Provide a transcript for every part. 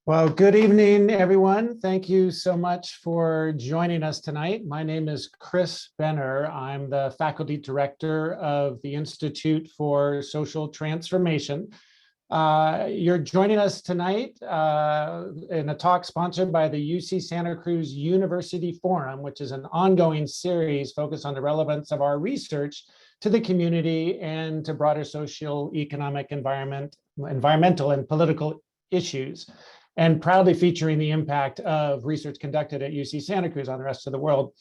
Well, good evening, everyone. Thank you so much for joining us tonight. My name is Chris Benner. I'm the faculty director of the Institute for Social Transformation. You're joining us tonight in a talk sponsored by the UC Santa Cruz University Forum, which is an ongoing series focused on the relevance of our research to the community and to broader social, economic, environmental, and political issues, and proudly featuring the impact of research conducted at UC Santa Cruz on the rest of the world.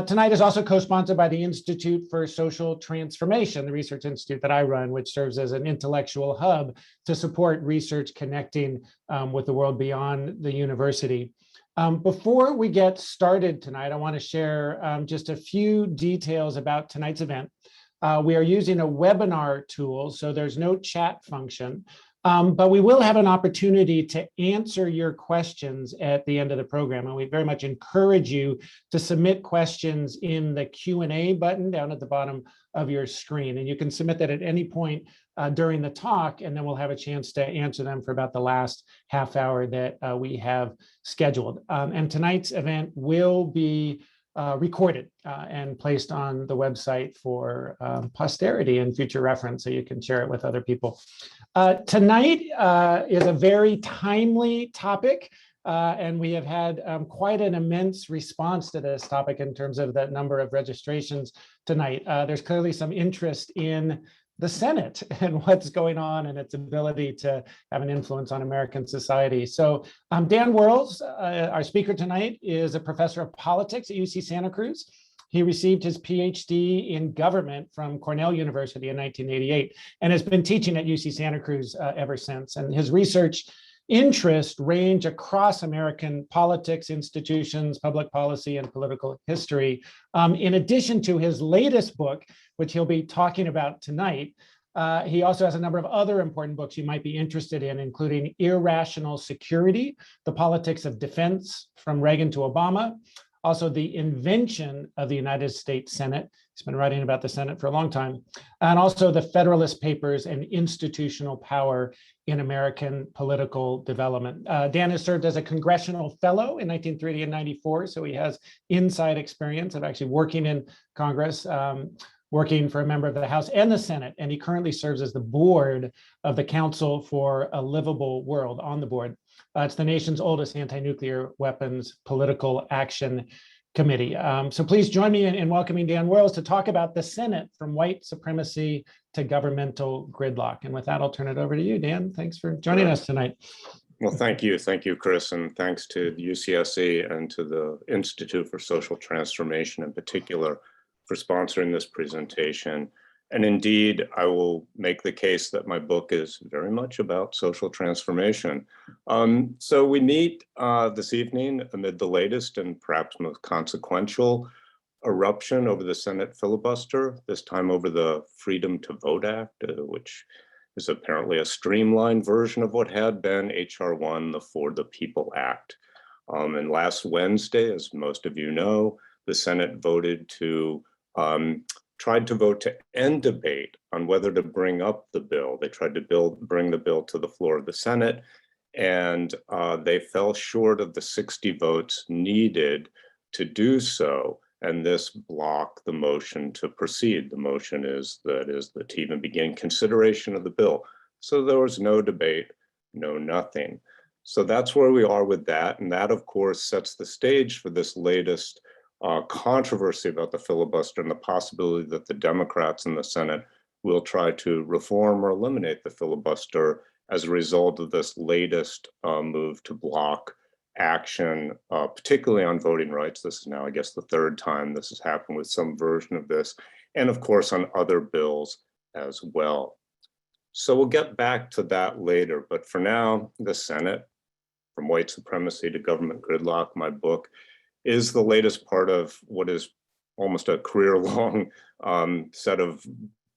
Tonight is also co-sponsored by the Institute for Social Transformation, the research institute that I run, which serves as an intellectual hub to support research connecting with the world beyond the university. Before we get started tonight, I want to share just a few details about tonight's event. We are using a webinar tool, so there's no chat function. But we will have an opportunity to answer your questions at the end of the program. And we very much encourage you to submit questions in the Q&A button down at the bottom of your screen. And you can submit that at any point during the talk, and then we'll have a chance to answer them for about the last half hour that we have scheduled. And tonight's event will be recorded and placed on the website for posterity and future reference, so you can share it with other people. Tonight is a very timely topic, and we have had quite an immense response to this topic in terms of the number of registrations tonight. There's clearly some interest in the Senate and what's going on and its ability to have an influence on American society. So Dan Wirls, our speaker tonight, is a professor of politics at UC Santa Cruz. He received his PhD in government from Cornell University in 1988 and has been teaching at UC Santa Cruz ever since. And his research interests range across American politics, institutions, public policy, and political history. In addition to his latest book, which he'll be talking about tonight, he also has a number of other important books you might be interested in, including Irrational Security, The Politics of Defense from Reagan to Obama, also the Invention of the United States Senate. He's been writing about the Senate for a long time. And also the Federalist Papers and Institutional Power in American Political Development. Dan has served as a congressional fellow in 1930 and 94, so he has inside experience of actually working in Congress, working for a member of the House and the Senate, and he currently serves as the board of the Council for a Livable World, on the board. It's the nation's oldest anti-nuclear weapons political action committee. So please join me in welcoming Dan Wirls to talk about the Senate, from white supremacy to governmental gridlock. And with that, I'll turn it over to you, Dan. Thanks for joining us tonight. Well, thank you, Chris, and thanks to the UCSC and to the Institute for Social Transformation in particular for sponsoring this presentation. And indeed, I will make the case that my book is very much about social transformation. So we meet this evening amid the latest and perhaps most consequential eruption over the Senate filibuster, this time over the Freedom to Vote Act, which is apparently a streamlined version of what had been H.R. 1, the For the People Act. And last Wednesday, as most of you know, the Senate voted to tried to vote to end debate on whether to bring up the bill. They tried to bring the bill to the floor of the Senate, and they fell short of the 60 votes needed to do so. And this blocked the motion to proceed. The motion is to even begin consideration of the bill. So there was no debate, no nothing. So that's where we are with that. And that, of course, sets the stage for this latest controversy about the filibuster and the possibility that the Democrats in the Senate will try to reform or eliminate the filibuster as a result of this latest move to block action, particularly on voting rights. This is now, I guess, the third time this has happened with some version of this, and of course on other bills as well. So we'll get back to that later, but for now, the Senate, from white supremacy to government gridlock, my book, is the latest part of what is almost a career-long set of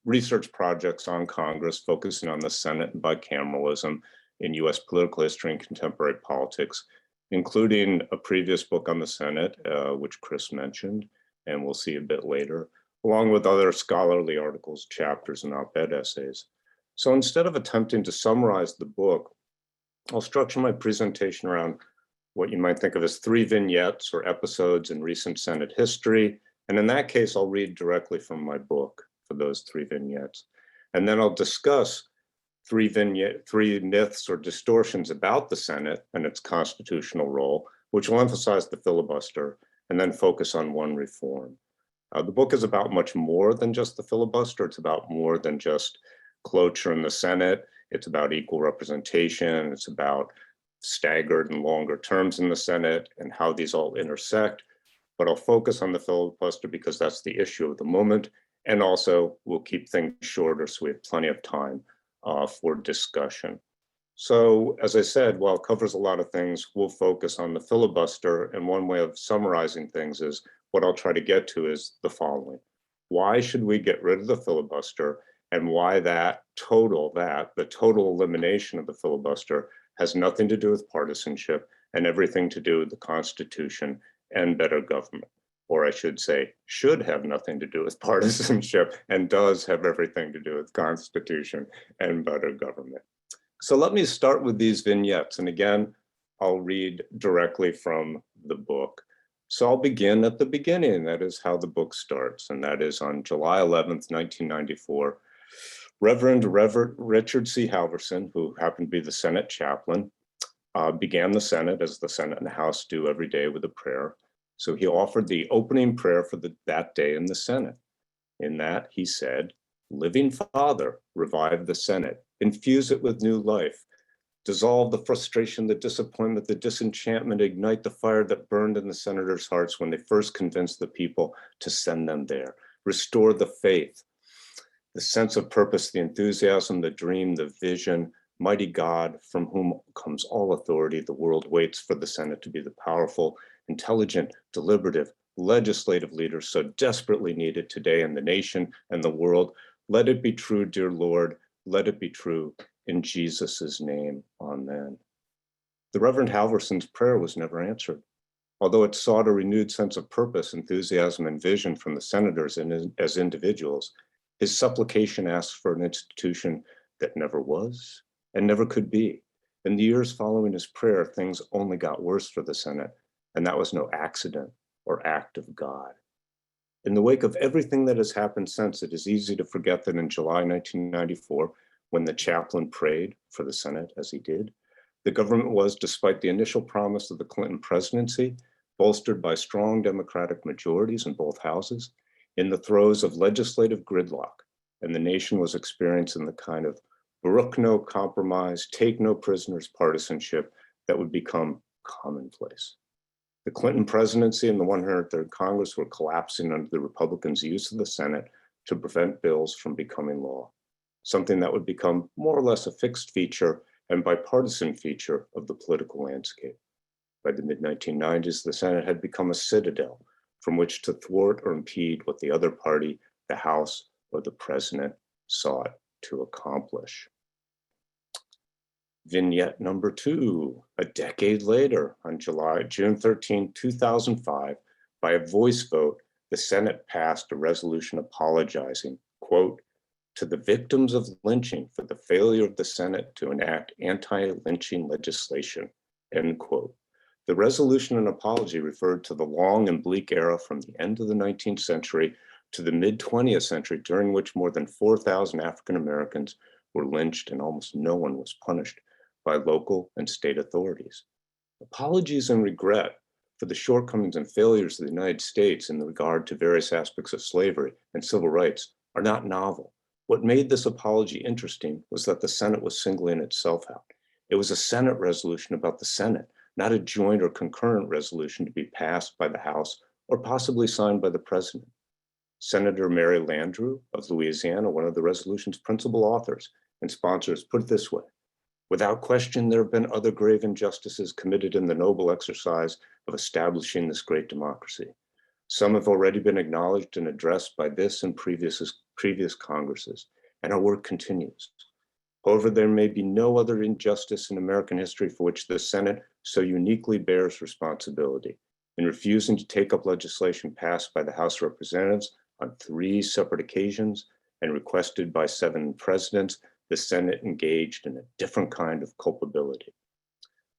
research projects on Congress, focusing on the Senate and bicameralism in US political history and contemporary politics, including a previous book on the Senate, which Chris mentioned, and we'll see a bit later, along with other scholarly articles, chapters, and op-ed essays. So instead of attempting to summarize the book, I'll structure my presentation around what you might think of as 3 vignettes or episodes in recent Senate history. And in that case, I'll read directly from my book for those 3 vignettes. And then I'll discuss 3 myths or distortions about the Senate and its constitutional role, which will emphasize the filibuster and then focus on one reform. The book is about much more than just the filibuster. It's about more than just cloture in the Senate. It's about equal representation. It's about staggered and longer terms in the Senate and how these all intersect. But I'll focus on the filibuster because that's the issue of the moment. And also, we'll keep things shorter so we have plenty of time for discussion. So, as I said, while it covers a lot of things, we'll focus on the filibuster. And one way of summarizing things is what I'll try to get to is the following. Why should we get rid of the filibuster, and why the total elimination of the filibuster has nothing to do with partisanship and everything to do with the Constitution and better government? Or I should say, should have nothing to do with partisanship and does have everything to do with Constitution and better government. So let me start with these vignettes. And again, I'll read directly from the book. So I'll begin at the beginning. That is how the book starts. And that is on July 11th, 1994. Reverend Richard C. Halverson, who happened to be the Senate chaplain, began the Senate as the Senate and the House do every day with a prayer. So he offered the opening prayer for that day in the Senate. In that, he said, "Living Father, revive the Senate, infuse it with new life, dissolve the frustration, the disappointment, the disenchantment, ignite the fire that burned in the senators' hearts when they first convinced the people to send them there. Restore the faith, the sense of purpose, the enthusiasm, the dream, the vision. Mighty God, from whom comes all authority, the world waits for the Senate to be the powerful, intelligent, deliberative, legislative leader so desperately needed today in the nation and the world. Let it be true, dear Lord, let it be true. In Jesus' name, amen." The Reverend Halverson's prayer was never answered. Although it sought a renewed sense of purpose, enthusiasm, and vision from the senators and as individuals, his supplication asks for an institution that never was and never could be. In the years following his prayer, things only got worse for the Senate, and that was no accident or act of God. In the wake of everything that has happened since, it is easy to forget that in July 1994, when the chaplain prayed for the Senate as he did, the government was, despite the initial promise of the Clinton presidency, bolstered by strong Democratic majorities in both houses, in the throes of legislative gridlock, and the nation was experiencing the kind of brook no compromise, take no prisoners partisanship that would become commonplace. The Clinton presidency and the 103rd Congress were collapsing under the Republicans' use of the Senate to prevent bills from becoming law, something that would become more or less a fixed feature and bipartisan feature of the political landscape. By the mid-1990s, the Senate had become a citadel from which to thwart or impede what the other party, the House, or the president sought to accomplish. Vignette number 2, a decade later, on June 13, 2005, by a voice vote, the Senate passed a resolution apologizing, quote, "to the victims of lynching for the failure of the Senate to enact anti-lynching legislation," end quote. The resolution and apology referred to the long and bleak era from the end of the 19th century to the mid-20th century, during which more than 4,000 African Americans were lynched and almost no one was punished by local and state authorities. Apologies and regret for the shortcomings and failures of the United States in regard to various aspects of slavery and civil rights are not novel. What made this apology interesting was that the Senate was singling itself out. It was a Senate resolution about the Senate, not a joint or concurrent resolution to be passed by the House or possibly signed by the president. Senator Mary Landrieu of Louisiana, one of the resolution's principal authors and sponsors, put it this way: "Without question, there have been other grave injustices committed in the noble exercise of establishing this great democracy. Some have already been acknowledged and addressed by this and previous Congresses, and our work continues. However, there may be no other injustice in American history for which the Senate so uniquely bears responsibility. In refusing to take up legislation passed by the House of Representatives on 3 separate occasions and requested by 7 presidents, the Senate engaged in a different kind of culpability.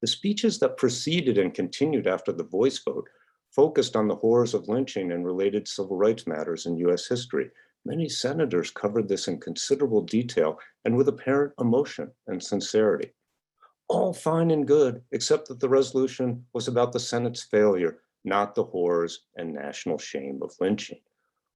The speeches that preceded and continued after the voice vote focused on the horrors of lynching and related civil rights matters in US history. Many senators covered this in considerable detail and with apparent emotion and sincerity. All fine and good, except that the resolution was about the Senate's failure, not the horrors and national shame of lynching.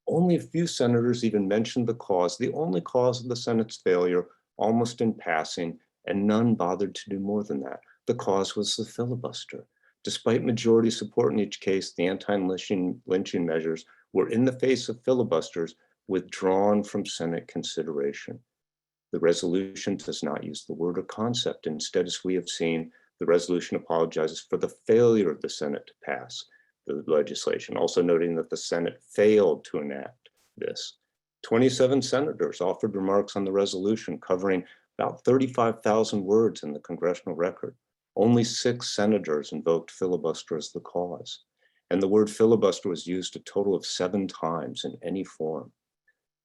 Only a few senators even mentioned the cause, the only cause of the Senate's failure, almost in passing, and none bothered to do more than that. The cause was the filibuster. Despite majority support in each case, the anti-lynching measures were, in the face of filibusters, withdrawn from Senate consideration. The resolution does not use the word or concept. Instead, as we have seen, the resolution apologizes for the failure of the Senate to pass the legislation, also noting that the Senate failed to enact this. 27 senators offered remarks on the resolution, covering about 35,000 words in the congressional record. Only 6 senators invoked filibuster as the cause, and the word filibuster was used a total of 7 times in any form.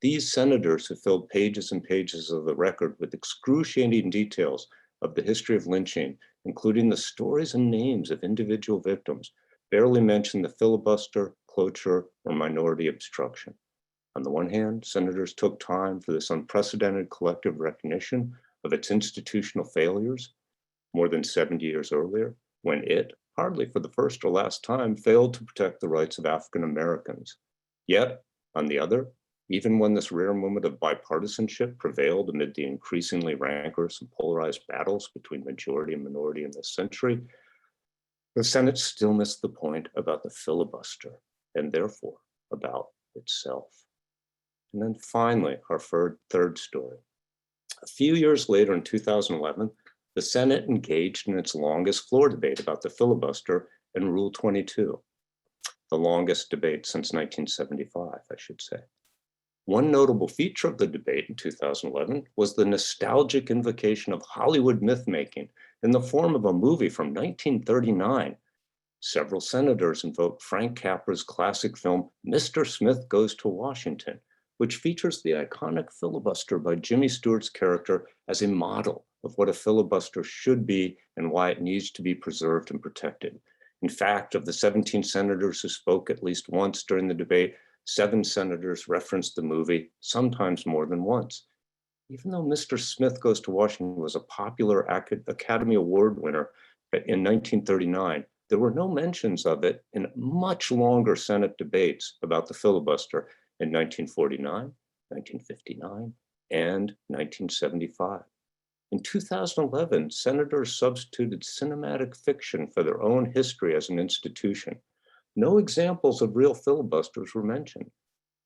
These senators who filled pages and pages of the record with excruciating details of the history of lynching, including the stories and names of individual victims, barely mentioned the filibuster, cloture, or minority obstruction. On the one hand, senators took time for this unprecedented collective recognition of its institutional failures more than 70 years earlier, when it, hardly for the first or last time, failed to protect the rights of African Americans. Yet, on the other, even when this rare moment of bipartisanship prevailed amid the increasingly rancorous and polarized battles between majority and minority in this century, the Senate still missed the point about the filibuster and therefore about itself. And then finally, our third story. A few years later in 2011, the Senate engaged in its longest floor debate about the filibuster and Rule 22, the longest debate since 1975, I should say. One notable feature of the debate in 2011 was the nostalgic invocation of Hollywood myth-making in the form of a movie from 1939. Several senators invoked Frank Capra's classic film, Mr. Smith Goes to Washington, which features the iconic filibuster by Jimmy Stewart's character as a model of what a filibuster should be and why it needs to be preserved and protected. In fact, of the 17 senators who spoke at least once during the debate, 7 senators referenced the movie, sometimes more than once. Even though Mr. Smith Goes to Washington was a popular Academy Award winner in 1939, there were no mentions of it in much longer Senate debates about the filibuster in 1949, 1959, and 1975. In 2011, senators substituted cinematic fiction for their own history as an institution. No examples of real filibusters were mentioned.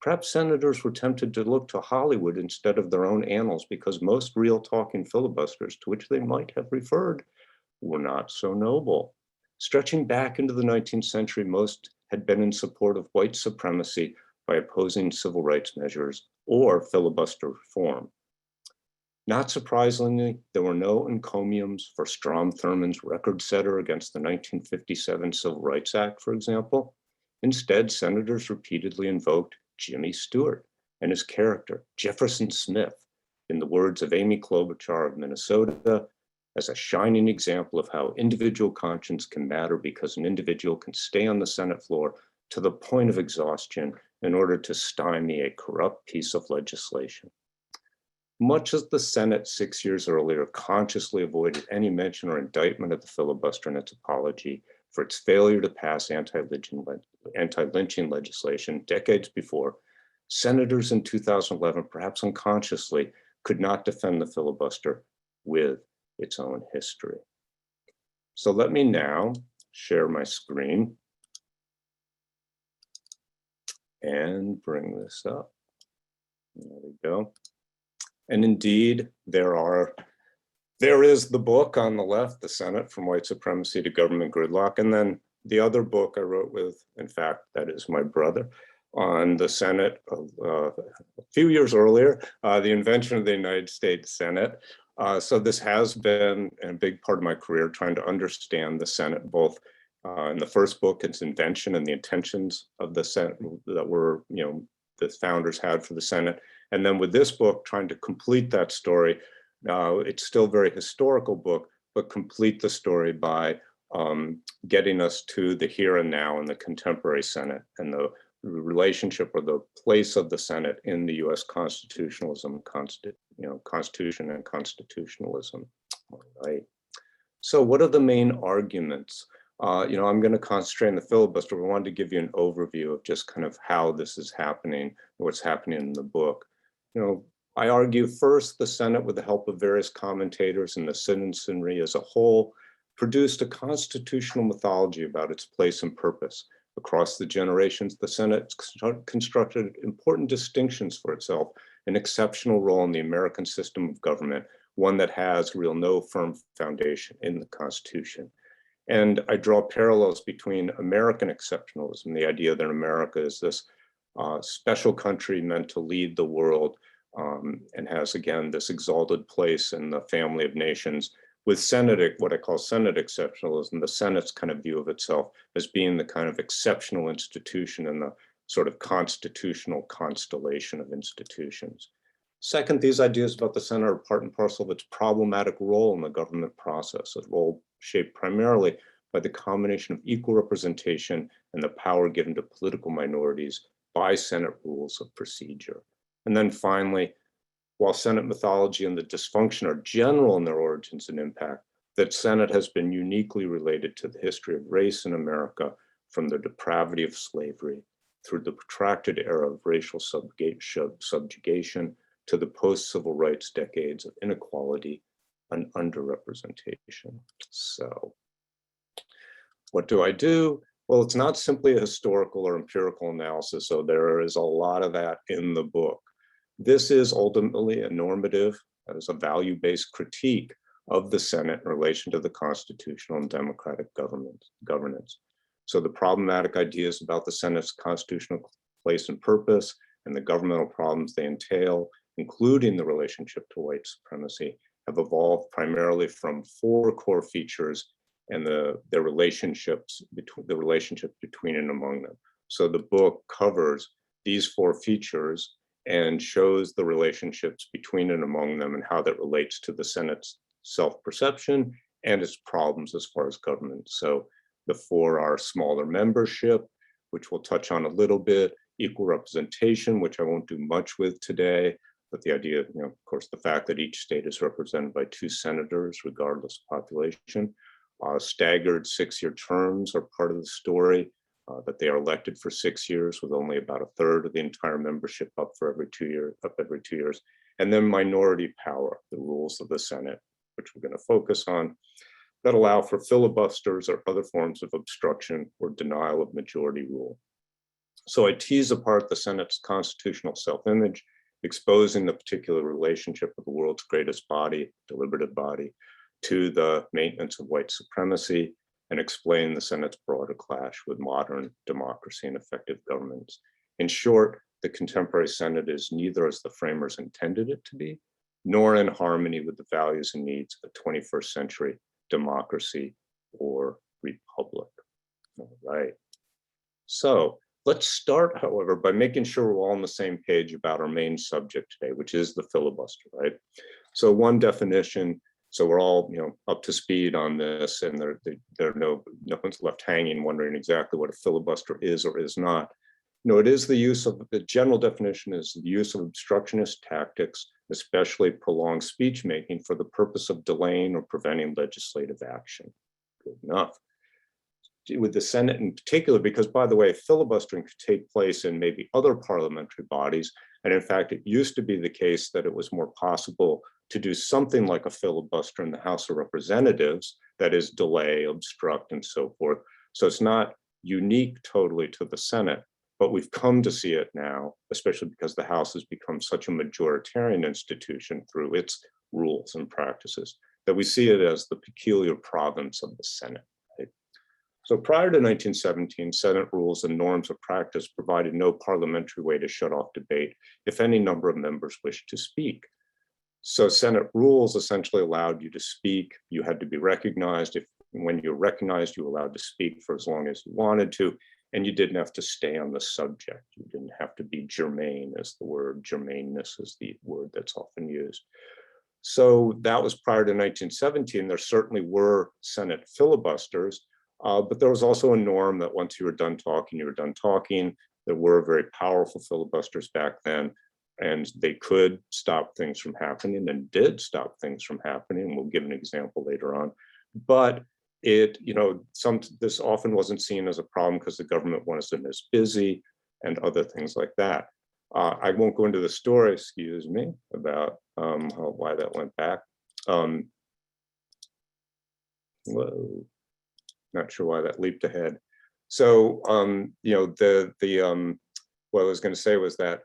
Perhaps senators were tempted to look to Hollywood instead of their own annals because most real talking filibusters to which they might have referred were not so noble. Stretching back into the 19th century, most had been in support of white supremacy by opposing civil rights measures or filibuster reform. Not surprisingly, there were no encomiums for Strom Thurmond's record setter against the 1957 Civil Rights Act, for example. Instead, senators repeatedly invoked Jimmy Stewart and his character, Jefferson Smith, in the words of Amy Klobuchar of Minnesota, as a shining example of how individual conscience can matter because an individual can stay on the Senate floor to the point of exhaustion in order to stymie a corrupt piece of legislation. Much as the Senate 6 years earlier consciously avoided any mention or indictment of the filibuster in its apology for its failure to pass anti-lynching legislation decades before, senators in 2011, perhaps unconsciously, could not defend the filibuster with its own history. So let me now share my screen and bring this up. There we go. And indeed, there is the book on the left, The Senate from White Supremacy to Government Gridlock. And then the other book I wrote with, in fact, that is my brother, on the Senate a few years earlier, the invention of the United States Senate. So this has been a big part of my career, trying to understand the Senate, both in the first book, its invention and the intentions of the Senate that were, the founders had for the Senate. And then with this book, trying to complete that story. It's still a very historical book, but complete the story by getting us to the here and now in the contemporary Senate and the relationship or the place of the Senate in the U.S. constitutionalism, Constitution and constitutionalism. All right. So what are the main arguments? I'm going to concentrate on the filibuster. We wanted to give you an overview of just kind of how this is happening, what's happening in the book. I argue first, the Senate, with the help of various commentators and the citizenry as a whole, produced a constitutional mythology about its place and purpose. Across the generations, the Senate constructed important distinctions for itself, an exceptional role in the American system of government, one that has no firm foundation in the Constitution. And I draw parallels between American exceptionalism, the idea that America is this special country meant to lead the world, and has, again, this exalted place in the family of nations, with Senate, what I call Senate exceptionalism, the Senate's kind of view of itself as being the kind of exceptional institution in the sort of constitutional constellation of institutions. Second, these ideas about the Senate are part and parcel of its problematic role in the government process, a role shaped primarily by the combination of equal representation and the power given to political minorities by Senate rules of procedure. And then finally, while Senate mythology and the dysfunction are general in their origins and impact, that Senate has been uniquely related to the history of race in America, from the depravity of slavery through the protracted era of racial subjugation to the post-civil rights decades of inequality and underrepresentation. So what do I do? Well, it's not simply a historical or empirical analysis, so there is a lot of that in the book. This is ultimately a normative, that is a value-based critique of the Senate in relation to the constitutional and democratic governance. So the problematic ideas about the Senate's constitutional place and purpose and the governmental problems they entail, including the relationship to white supremacy, have evolved primarily from four core features and the relationship between and among them. So the book covers these four features and shows the relationships between and among them and how that relates to the Senate's self-perception and its problems as far as government. So the four are smaller membership, which we'll touch on a little bit, equal representation, which I won't do much with today, but the idea, of course, the fact that each state is represented by 2 senators, regardless of population. Staggered 6-year terms are part of the story, that they are elected for 6 years with only about a third of the entire membership up every 2 years. And then minority power, the rules of the Senate, which we're going to focus on, that allow for filibusters or other forms of obstruction or denial of majority rule. So I tease apart the Senate's constitutional self-image, exposing the particular relationship of the world's greatest body, deliberative body, to the maintenance of white supremacy, and explain the Senate's broader clash with modern democracy and effective governments. In short, the contemporary Senate is neither as the framers intended it to be, nor in harmony with the values and needs of 21st century democracy or republic. All right. So let's start, however, by making sure we're all on the same page about our main subject today, which is the filibuster, right? So one definition, so we're all, up to speed on this, and no one's left hanging wondering exactly what a filibuster is or is not. It is the general definition is the use of obstructionist tactics, especially prolonged speech making, for the purpose of delaying or preventing legislative action. Good enough. With the Senate in particular, because, by the way, filibustering could take place in maybe other parliamentary bodies. And in fact, it used to be the case that it was more possible to do something like a filibuster in the House of Representatives, that is, delay, obstruct, and so forth. So it's not unique totally to the Senate, but we've come to see it now, especially because the House has become such a majoritarian institution through its rules and practices, that we see it as the peculiar province of the Senate. So prior to 1917, Senate rules and norms of practice provided no parliamentary way to shut off debate if any number of members wished to speak. So Senate rules essentially allowed you to speak. You had to be recognized. When you're recognized, you were allowed to speak for as long as you wanted to, and you didn't have to stay on the subject. You didn't have to be germane, as the word germaneness is the word that's often used. So that was prior to 1917. There certainly were Senate filibusters, but there was also a norm that once you were done talking, you were done talking. There were very powerful filibusters back then, and they could stop things from happening and did stop things from happening. We'll give an example later on. But this often wasn't seen as a problem because the government wasn't as busy and other things like that. I won't go into the story, excuse me, about why that went back. Whoa, not sure why that leaped ahead. So, what I was going to say was that,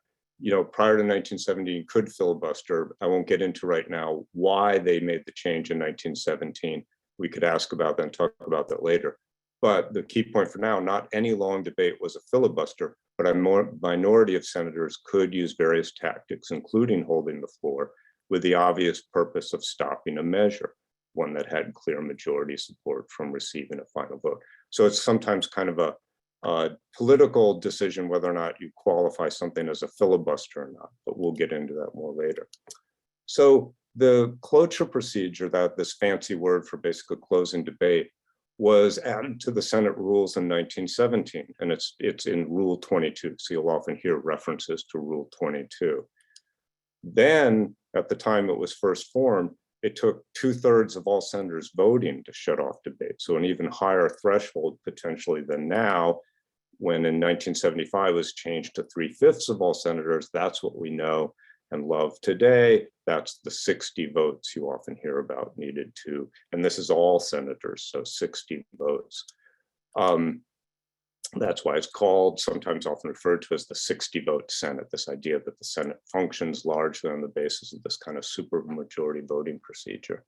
prior to 1917, you could filibuster. I won't get into right now why they made the change in 1917. We could ask about that and talk about that later. But the key point for now, not any long debate was a filibuster, but a minority of senators could use various tactics, including holding the floor, with the obvious purpose of stopping a measure, one that had clear majority support from receiving a final vote. So it's sometimes kind of a political decision whether or not you qualify something as a filibuster or not, but we'll get into that more later. So the cloture procedure, that this fancy word for basically closing debate, was added to the Senate rules in 1917, and it's in Rule 22. So you'll often hear references to Rule 22. Then, at the time it was first formed, it took 2/3 of all senators voting to shut off debate. So an even higher threshold potentially than now, when in 1975 was changed to 3/5 of all senators. That's what we know and love today. That's the 60 votes you often hear about needed to, and this is all senators, so 60 votes. That's why it's called, sometimes often referred to as the 60-vote Senate, this idea that the Senate functions largely on the basis of this kind of supermajority voting procedure.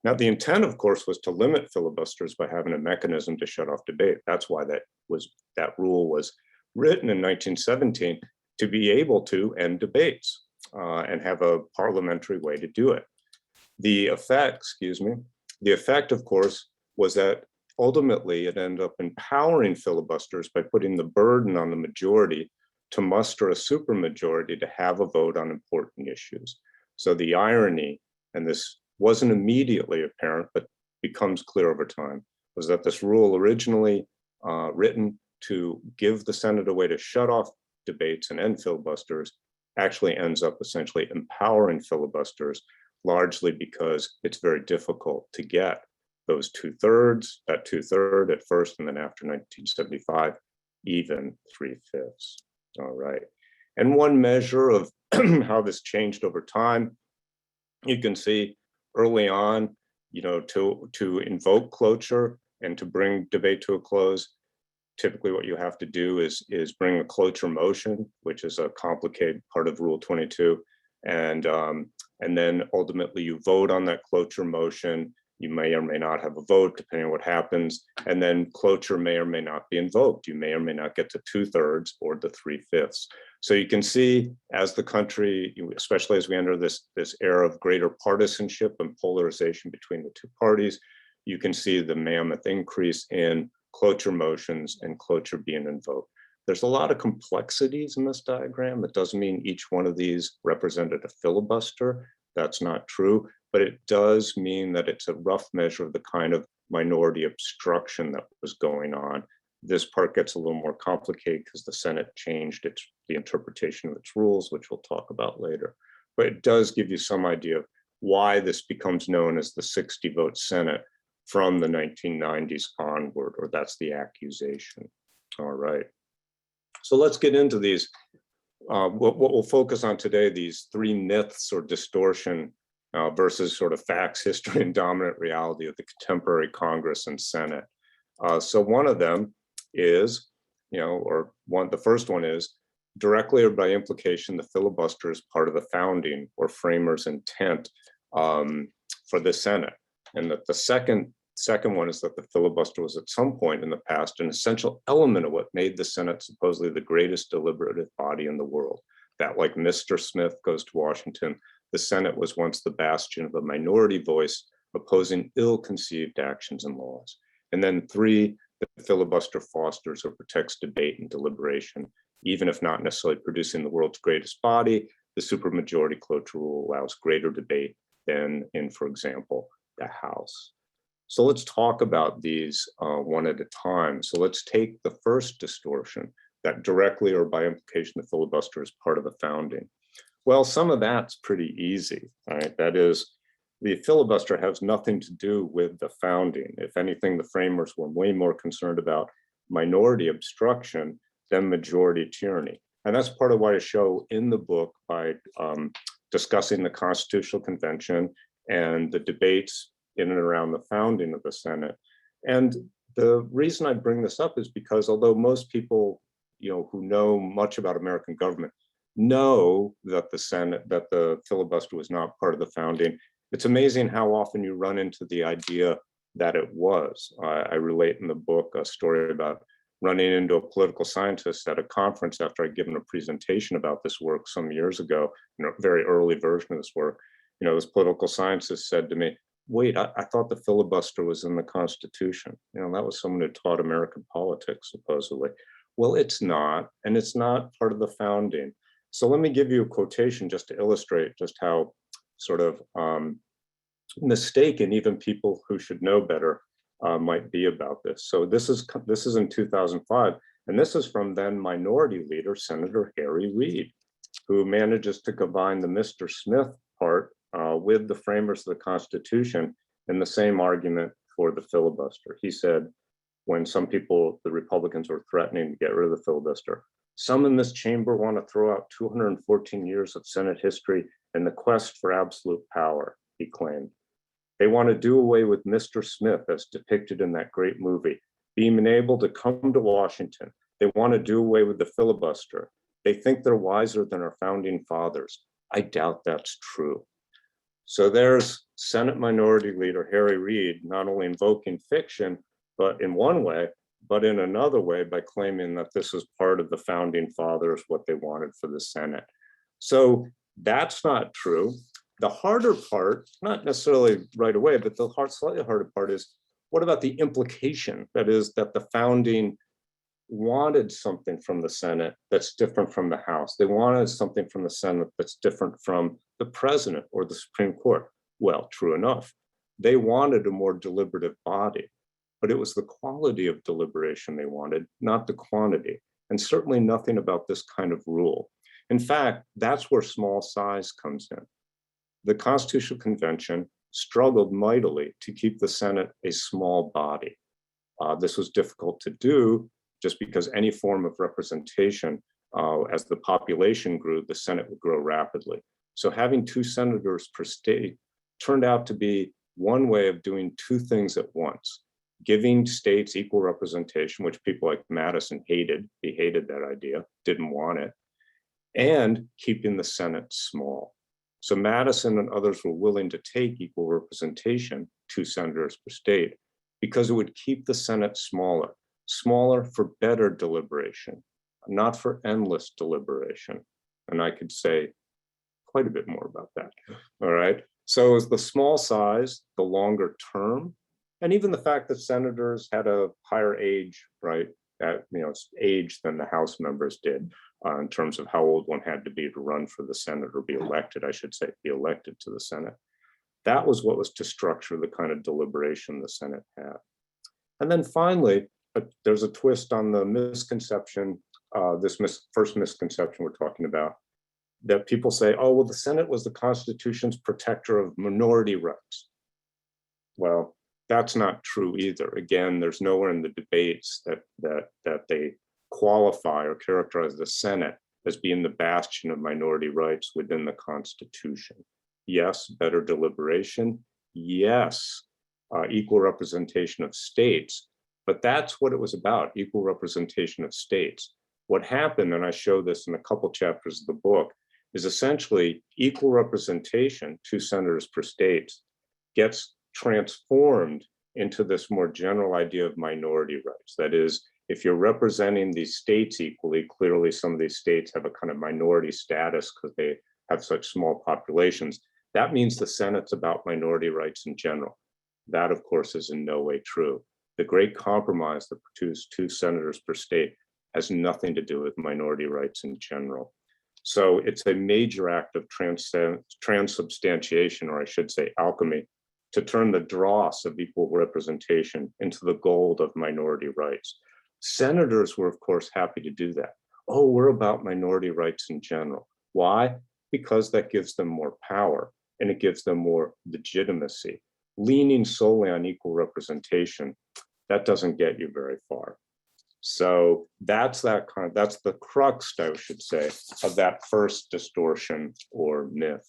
Now, the intent, of course, was to limit filibusters by having a mechanism to shut off debate. That's why that rule was written in 1917, to be able to end debates and have a parliamentary way to do it. The effect, of course, was that ultimately it ended up empowering filibusters by putting the burden on the majority to muster a supermajority to have a vote on important issues. So the irony, and this wasn't immediately apparent, but becomes clear over time, was that this rule, originally written to give the Senate a way to shut off debates and end filibusters, actually ends up essentially empowering filibusters, largely because it's very difficult to get those 2/3, that 2/3 at first, and then after 1975, even 3/5. All right. And one measure of how this changed over time, you can see early on, to invoke cloture and to bring debate to a close, typically what you have to do is bring a cloture motion, which is a complicated part of Rule 22. And then ultimately you vote on that cloture motion. You may or may not have a vote, depending on what happens. And then cloture may or may not be invoked. You may or may not get to 2/3 or the 3/5. So you can see, as the country, especially as we enter this era of greater partisanship and polarization between the two parties, you can see the mammoth increase in cloture motions and cloture being invoked. There's a lot of complexities in this diagram. It doesn't mean each one of these represented a filibuster. That's not true, but it does mean that it's a rough measure of the kind of minority obstruction that was going on. This part gets a little more complicated because the Senate changed the interpretation of its rules, which we'll talk about later. But it does give you some idea of why this becomes known as the 60-vote Senate from the 1990s onward, or that's the accusation. All right. So let's get into these. What we'll focus on today, these three myths or distortion versus sort of facts, history, and dominant reality of the contemporary Congress and Senate. So one of them is, the first one is, directly or by implication, the filibuster is part of the founding or framers' intent for the Senate. And that the second one is that the filibuster was at some point in the past an essential element of what made the Senate supposedly the greatest deliberative body in the world. That, like Mr. Smith goes to Washington, the Senate was once the bastion of a minority voice opposing ill-conceived actions and laws. And then 3, the filibuster fosters or protects debate and deliberation. Even if not necessarily producing the world's greatest body, the supermajority cloture rule allows greater debate than in, for example, the House. So let's talk about these one at a time. So let's take the first distortion, that directly or by implication the filibuster is part of the founding. Well, some of that's pretty easy, right? That is, the filibuster has nothing to do with the founding. If anything, the framers were way more concerned about minority obstruction than majority tyranny. And that's part of why I show in the book by discussing the Constitutional Convention and the debates in and around the founding of the Senate. And the reason I bring this up is because although most people, who know much about American government know that the filibuster was not part of the founding, it's amazing how often you run into the idea that it was. I relate in the book a story about running into a political scientist at a conference after I'd given a presentation about this work some years ago, a very early version of this work. This political scientist said to me, wait, I thought the filibuster was in the Constitution. That was someone who taught American politics, supposedly. Well, it's not, and it's not part of the founding. So let me give you a quotation just to illustrate just how sort of mistaken even people who should know better might be about this. So this is in 2005, and this is from then Minority Leader Senator Harry Reid, who manages to combine the Mr. Smith part with the framers of the Constitution in the same argument for the filibuster. He said, when some people, the Republicans, were threatening to get rid of the filibuster, some in this chamber want to throw out 214 years of Senate history in the quest for absolute power, he claimed. They want to do away with Mr. Smith as depicted in that great movie, being able to come to Washington. They want to do away with the filibuster. They think they're wiser than our founding fathers. I doubt that's true. So there's Senate Minority Leader Harry Reid not only invoking fiction, but in one way, but in another way by claiming that this is part of the founding fathers, what they wanted for the Senate. So that's not true. The harder part, not necessarily right away, but the slightly harder part is, what about the implication? That is, that the founding wanted something from the Senate that's different from the House. They wanted something from the Senate that's different from the president or the Supreme Court. Well, true enough, they wanted a more deliberative body, but it was the quality of deliberation they wanted, not the quantity, and certainly nothing about this kind of rule. In fact, that's where small size comes in. The Constitutional Convention struggled mightily to keep the Senate a small body. This was difficult to do just because any form of representation, as the population grew, the Senate would grow rapidly. So having 2 senators per state turned out to be one way of doing 2 things at once: giving states equal representation, which people like Madison hated. He hated that idea, didn't want it, and keeping the Senate small. So Madison and others were willing to take equal representation, 2 senators per state, because it would keep the Senate smaller for better deliberation, not for endless deliberation. And I could say quite a bit more about that. All right. So as the small size, the longer term, and even the fact that senators had a higher age, right, age than the House members did in terms of how old one had to be to run for the Senate, or be elected, I should say, be elected to the Senate. That was what was to structure the kind of deliberation the Senate had. And then finally, there's a twist on the misconception, first misconception we're talking about, that people say, oh, well, the Senate was the Constitution's protector of minority rights. Well, that's not true either. Again, there's nowhere in the debates that they qualify or characterize the Senate as being the bastion of minority rights within the Constitution. Yes, better deliberation. Yes, equal representation of states. But that's what it was about, equal representation of states. What happened, and I show this in a couple chapters of the book, is essentially equal representation, 2 senators per state, gets transformed into this more general idea of minority rights. That is, if you're representing these states equally, clearly some of these states have a kind of minority status because they have such small populations. That means the Senate's about minority rights in general. That, of course, is in no way true. The great compromise that produced 2 senators per state has nothing to do with minority rights in general. So it's a major act of transubstantiation, or I should say alchemy, to turn the dross of equal representation into the gold of minority rights. Senators were, of course, happy to do that. Oh, we're about minority rights in general. Why? Because that gives them more power and it gives them more legitimacy. Leaning solely on equal representation, that doesn't get you very far. So that's the crux, I should say, of that first distortion or myth.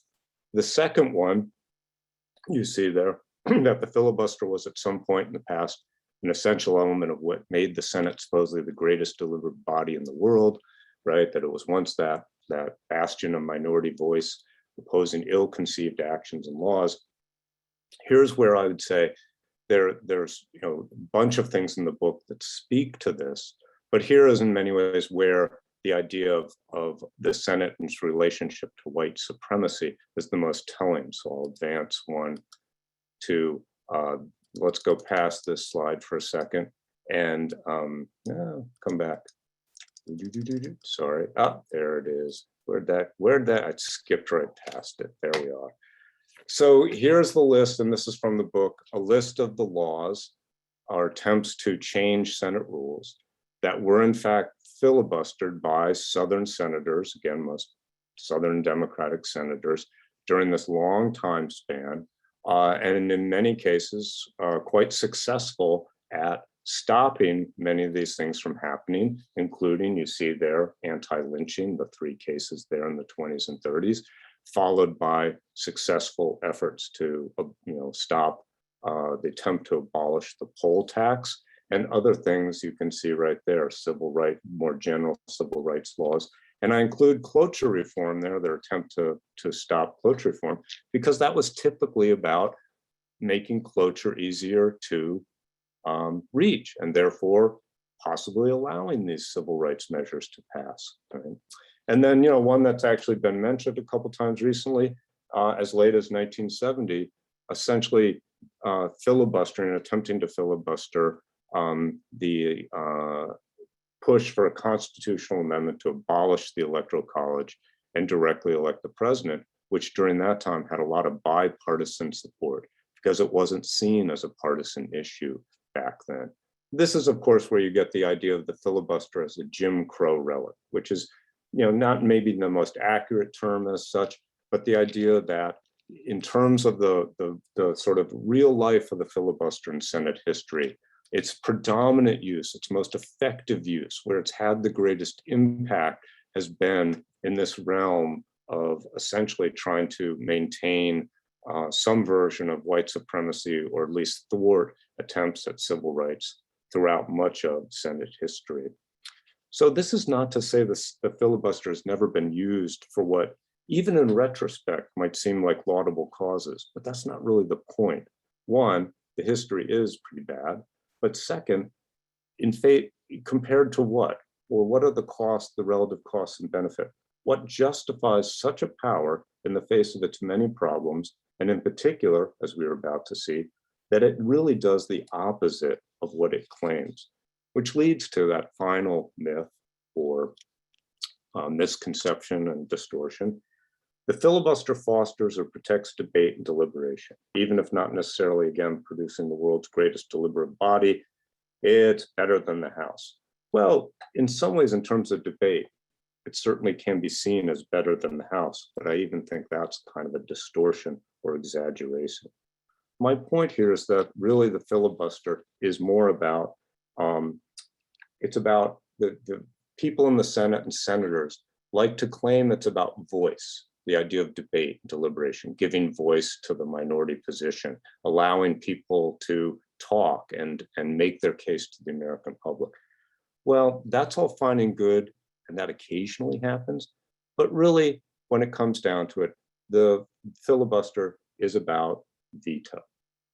The second one, you see there, that the filibuster was at some point in the past an essential element of what made the Senate supposedly the greatest deliberative body in the world, right? That it was once that bastion of minority voice opposing ill-conceived actions and laws. Here's where I would say there's a bunch of things in the book that speak to this, but here is in many ways where the idea of the Senate and its relationship to white supremacy is the most telling. So I'll advance one to, let's go past this slide for a second and come back. Sorry, there it is. Where'd that, I skipped right past it. There we are. So here's the list, and this is from the book, a list of the laws or attempts to change Senate rules that were in fact filibustered by Southern senators, again, most Southern Democratic senators during this long time span, and in many cases, quite successful at stopping many of these things from happening, including, you see there, anti-lynching, the 3 cases there in the 20s and 30s, followed by successful efforts to stop the attempt to abolish the poll tax and other things you can see right there, more general civil rights laws. And I include cloture reform there, their attempt to stop cloture reform, because that was typically about making cloture easier to reach and therefore possibly allowing these civil rights measures to pass. Right? And then, one that's actually been mentioned a couple times recently, as late as 1970, essentially filibustering, attempting to filibuster the push for a constitutional amendment to abolish the Electoral College and directly elect the president, which during that time had a lot of bipartisan support because it wasn't seen as a partisan issue back then. This is, of course, where you get the idea of the filibuster as a Jim Crow relic, which is not maybe the most accurate term as such, but the idea that in terms of the sort of real life of the filibuster in Senate history, its predominant use, its most effective use, where it's had the greatest impact has been in this realm of essentially trying to maintain some version of white supremacy, or at least thwart attempts at civil rights throughout much of Senate history. So this is not to say the filibuster has never been used for what, even in retrospect, might seem like laudable causes, but that's not really the point. One, the history is pretty bad, but second, compared to what? Or what are the costs, the relative costs and benefit? What justifies such a power in the face of its many problems, and in particular, as we are about to see, that it really does the opposite of what it claims, which leads to that final myth or misconception and distortion. The filibuster fosters or protects debate and deliberation, even if not necessarily, again, producing the world's greatest deliberative body. It's better than the House. Well, in some ways, in terms of debate, it certainly can be seen as better than the House, but I even think that's kind of a distortion or exaggeration. My point here is that really the filibuster is more about, it's about the people in the Senate and senators like to claim it's about voice, the idea of debate, deliberation, giving voice to the minority position, allowing people to talk and make their case to the American public. Well, that's all fine and good, and that occasionally happens. But really, when it comes down to it, the filibuster is about veto.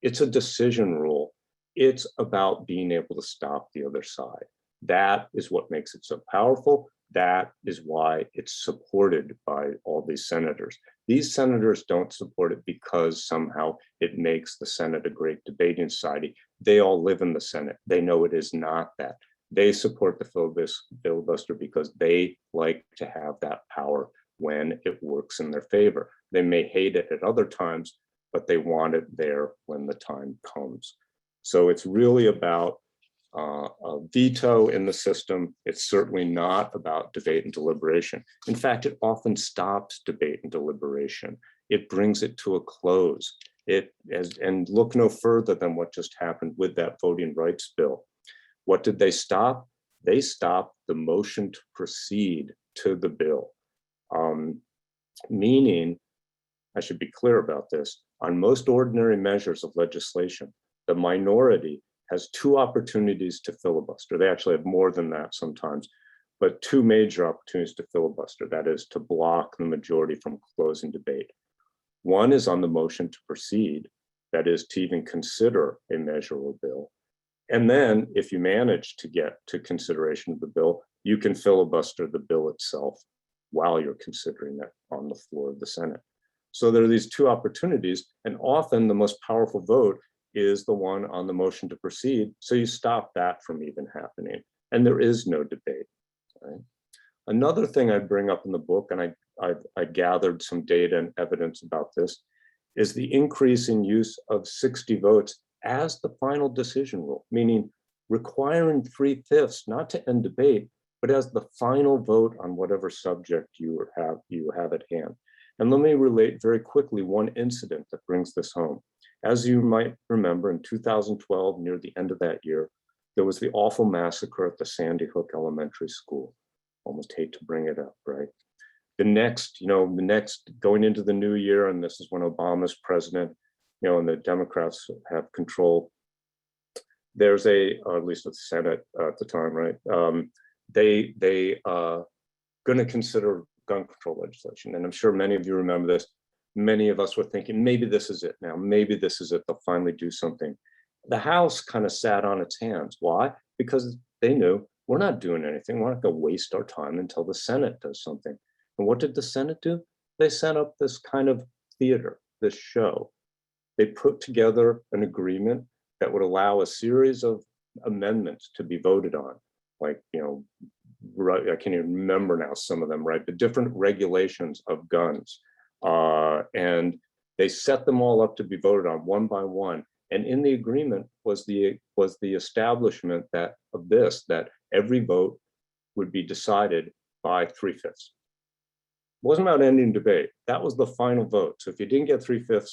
It's a decision rule. It's about being able to stop the other side. That is what makes it so powerful. That is why it's supported by all these senators. These senators don't support it because somehow it makes the Senate a great debating society. They all live in the Senate. They know it is not that. They support the filibuster because they like to have that power when it works in their favor. They may hate it at other times, but they want it there when the time comes. So it's really about a veto in the system. It's certainly not about debate and deliberation. In fact, it often stops debate and deliberation. It brings it to a close. And look no further than what just happened with that voting rights bill. What did they stop? They stopped the motion to proceed to the bill. Meaning, I should be clear about this, on most ordinary measures of legislation, the minority has two opportunities to filibuster. They actually have more than that sometimes, but two major opportunities to filibuster, that is to block the majority from closing debate. One is on the motion to proceed, that is to even consider a measure or bill. And then if you manage to get to consideration of the bill, you can filibuster the bill itself while you're considering it on the floor of the Senate. So there are these two opportunities, and often the most powerful vote is the one on the motion to proceed. So you stop that from even happening, and there is no debate. Right? Another thing I bring up in the book, and I gathered some data and evidence about this, is the increasing use of 60 votes as the final decision rule, meaning requiring 3/5 not to end debate, but as the final vote on whatever subject you have at hand. And let me relate very quickly one incident that brings this home. As you might remember, in 2012, near the end of that year, there was the awful massacre at the Sandy Hook Elementary School. Almost hate to bring it up, right? The next going into the new year, and this is when Obama's president, and the Democrats have control. There's or at least the Senate at the time, right? They going to consider gun control legislation, and I'm sure many of you remember this. Many of us were thinking, maybe this is it now. Maybe this is it. They'll finally do something. The House kind of sat on its hands. Why? Because they knew we're not doing anything. We're not going to waste our time until the Senate does something. And what did the Senate do? They set up this kind of theater, this show. They put together an agreement that would allow a series of amendments to be voted on, like, right, I can't even remember now some of them, right? But different regulations of guns. And they set them all up to be voted on one by one. And in the agreement was the establishment that every vote would be decided by 3/5. It wasn't about ending debate. That was the final vote. So if you didn't get 3/5,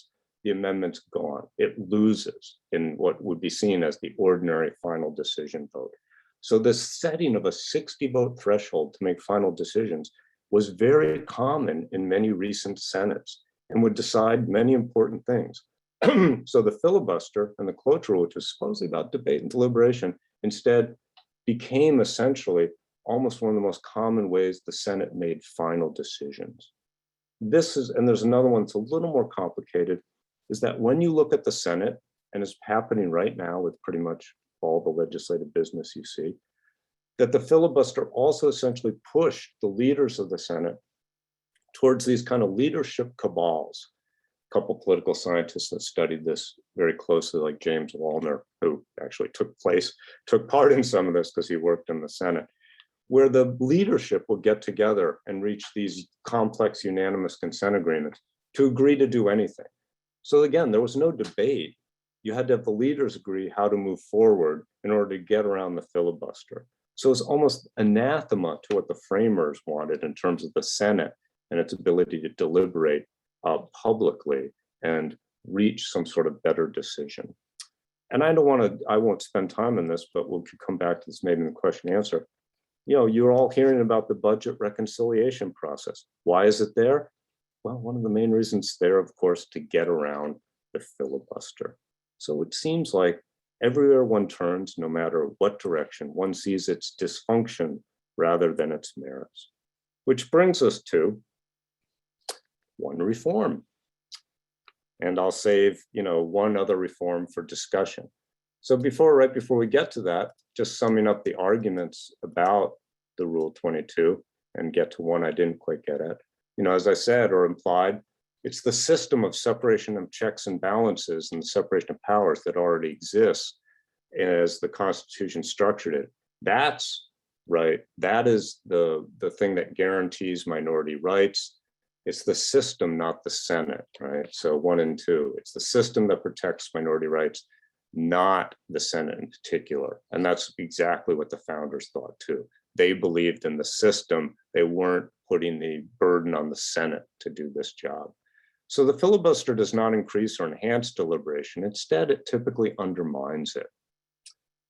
the amendment's gone. It loses in what would be seen as the ordinary final decision vote. So the setting of a 60-vote threshold to make final decisions was very common in many recent Senates and would decide many important things. So the filibuster and the cloture rule, which was supposedly about debate and deliberation, instead became essentially almost one of the most common ways the Senate made final decisions. And there's another one that's a little more complicated, is that when you look at the Senate, and it's happening right now with pretty much all the legislative business you see, that the filibuster also essentially pushed the leaders of the Senate towards these kind of leadership cabals. A couple political scientists that studied this very closely, like James Wallner, who actually took part in some of this because he worked in the Senate, where the leadership will get together and reach these complex unanimous consent agreements to agree to do anything. So again, there was no debate. You had to have the leaders agree how to move forward in order to get around the filibuster. So it's almost anathema to what the framers wanted in terms of the Senate and its ability to deliberate publicly and reach some sort of better decision. And I won't spend time on this, but we'll come back to this maybe in the question and answer. You're all hearing about the budget reconciliation process. Why is it there? Well, one of the main reasons there, of course, to get around the filibuster. So it seems like everywhere one turns, no matter what direction, one sees its dysfunction rather than its merits. Which brings us to one reform. And I'll save, one other reform for discussion. So right before we get to that, just summing up the arguments about the Rule 22 and get to one I didn't quite get at. As I said or implied, it's the system of separation of checks and balances and the separation of powers that already exists as the Constitution structured it. That's right. That is the thing that guarantees minority rights. It's the system, not the Senate, right? So 1 and 2, it's the system that protects minority rights, not the Senate in particular. And that's exactly what the founders thought too. They believed in the system. They weren't putting the burden on the Senate to do this job. So the filibuster does not increase or enhance deliberation. Instead, it typically undermines it.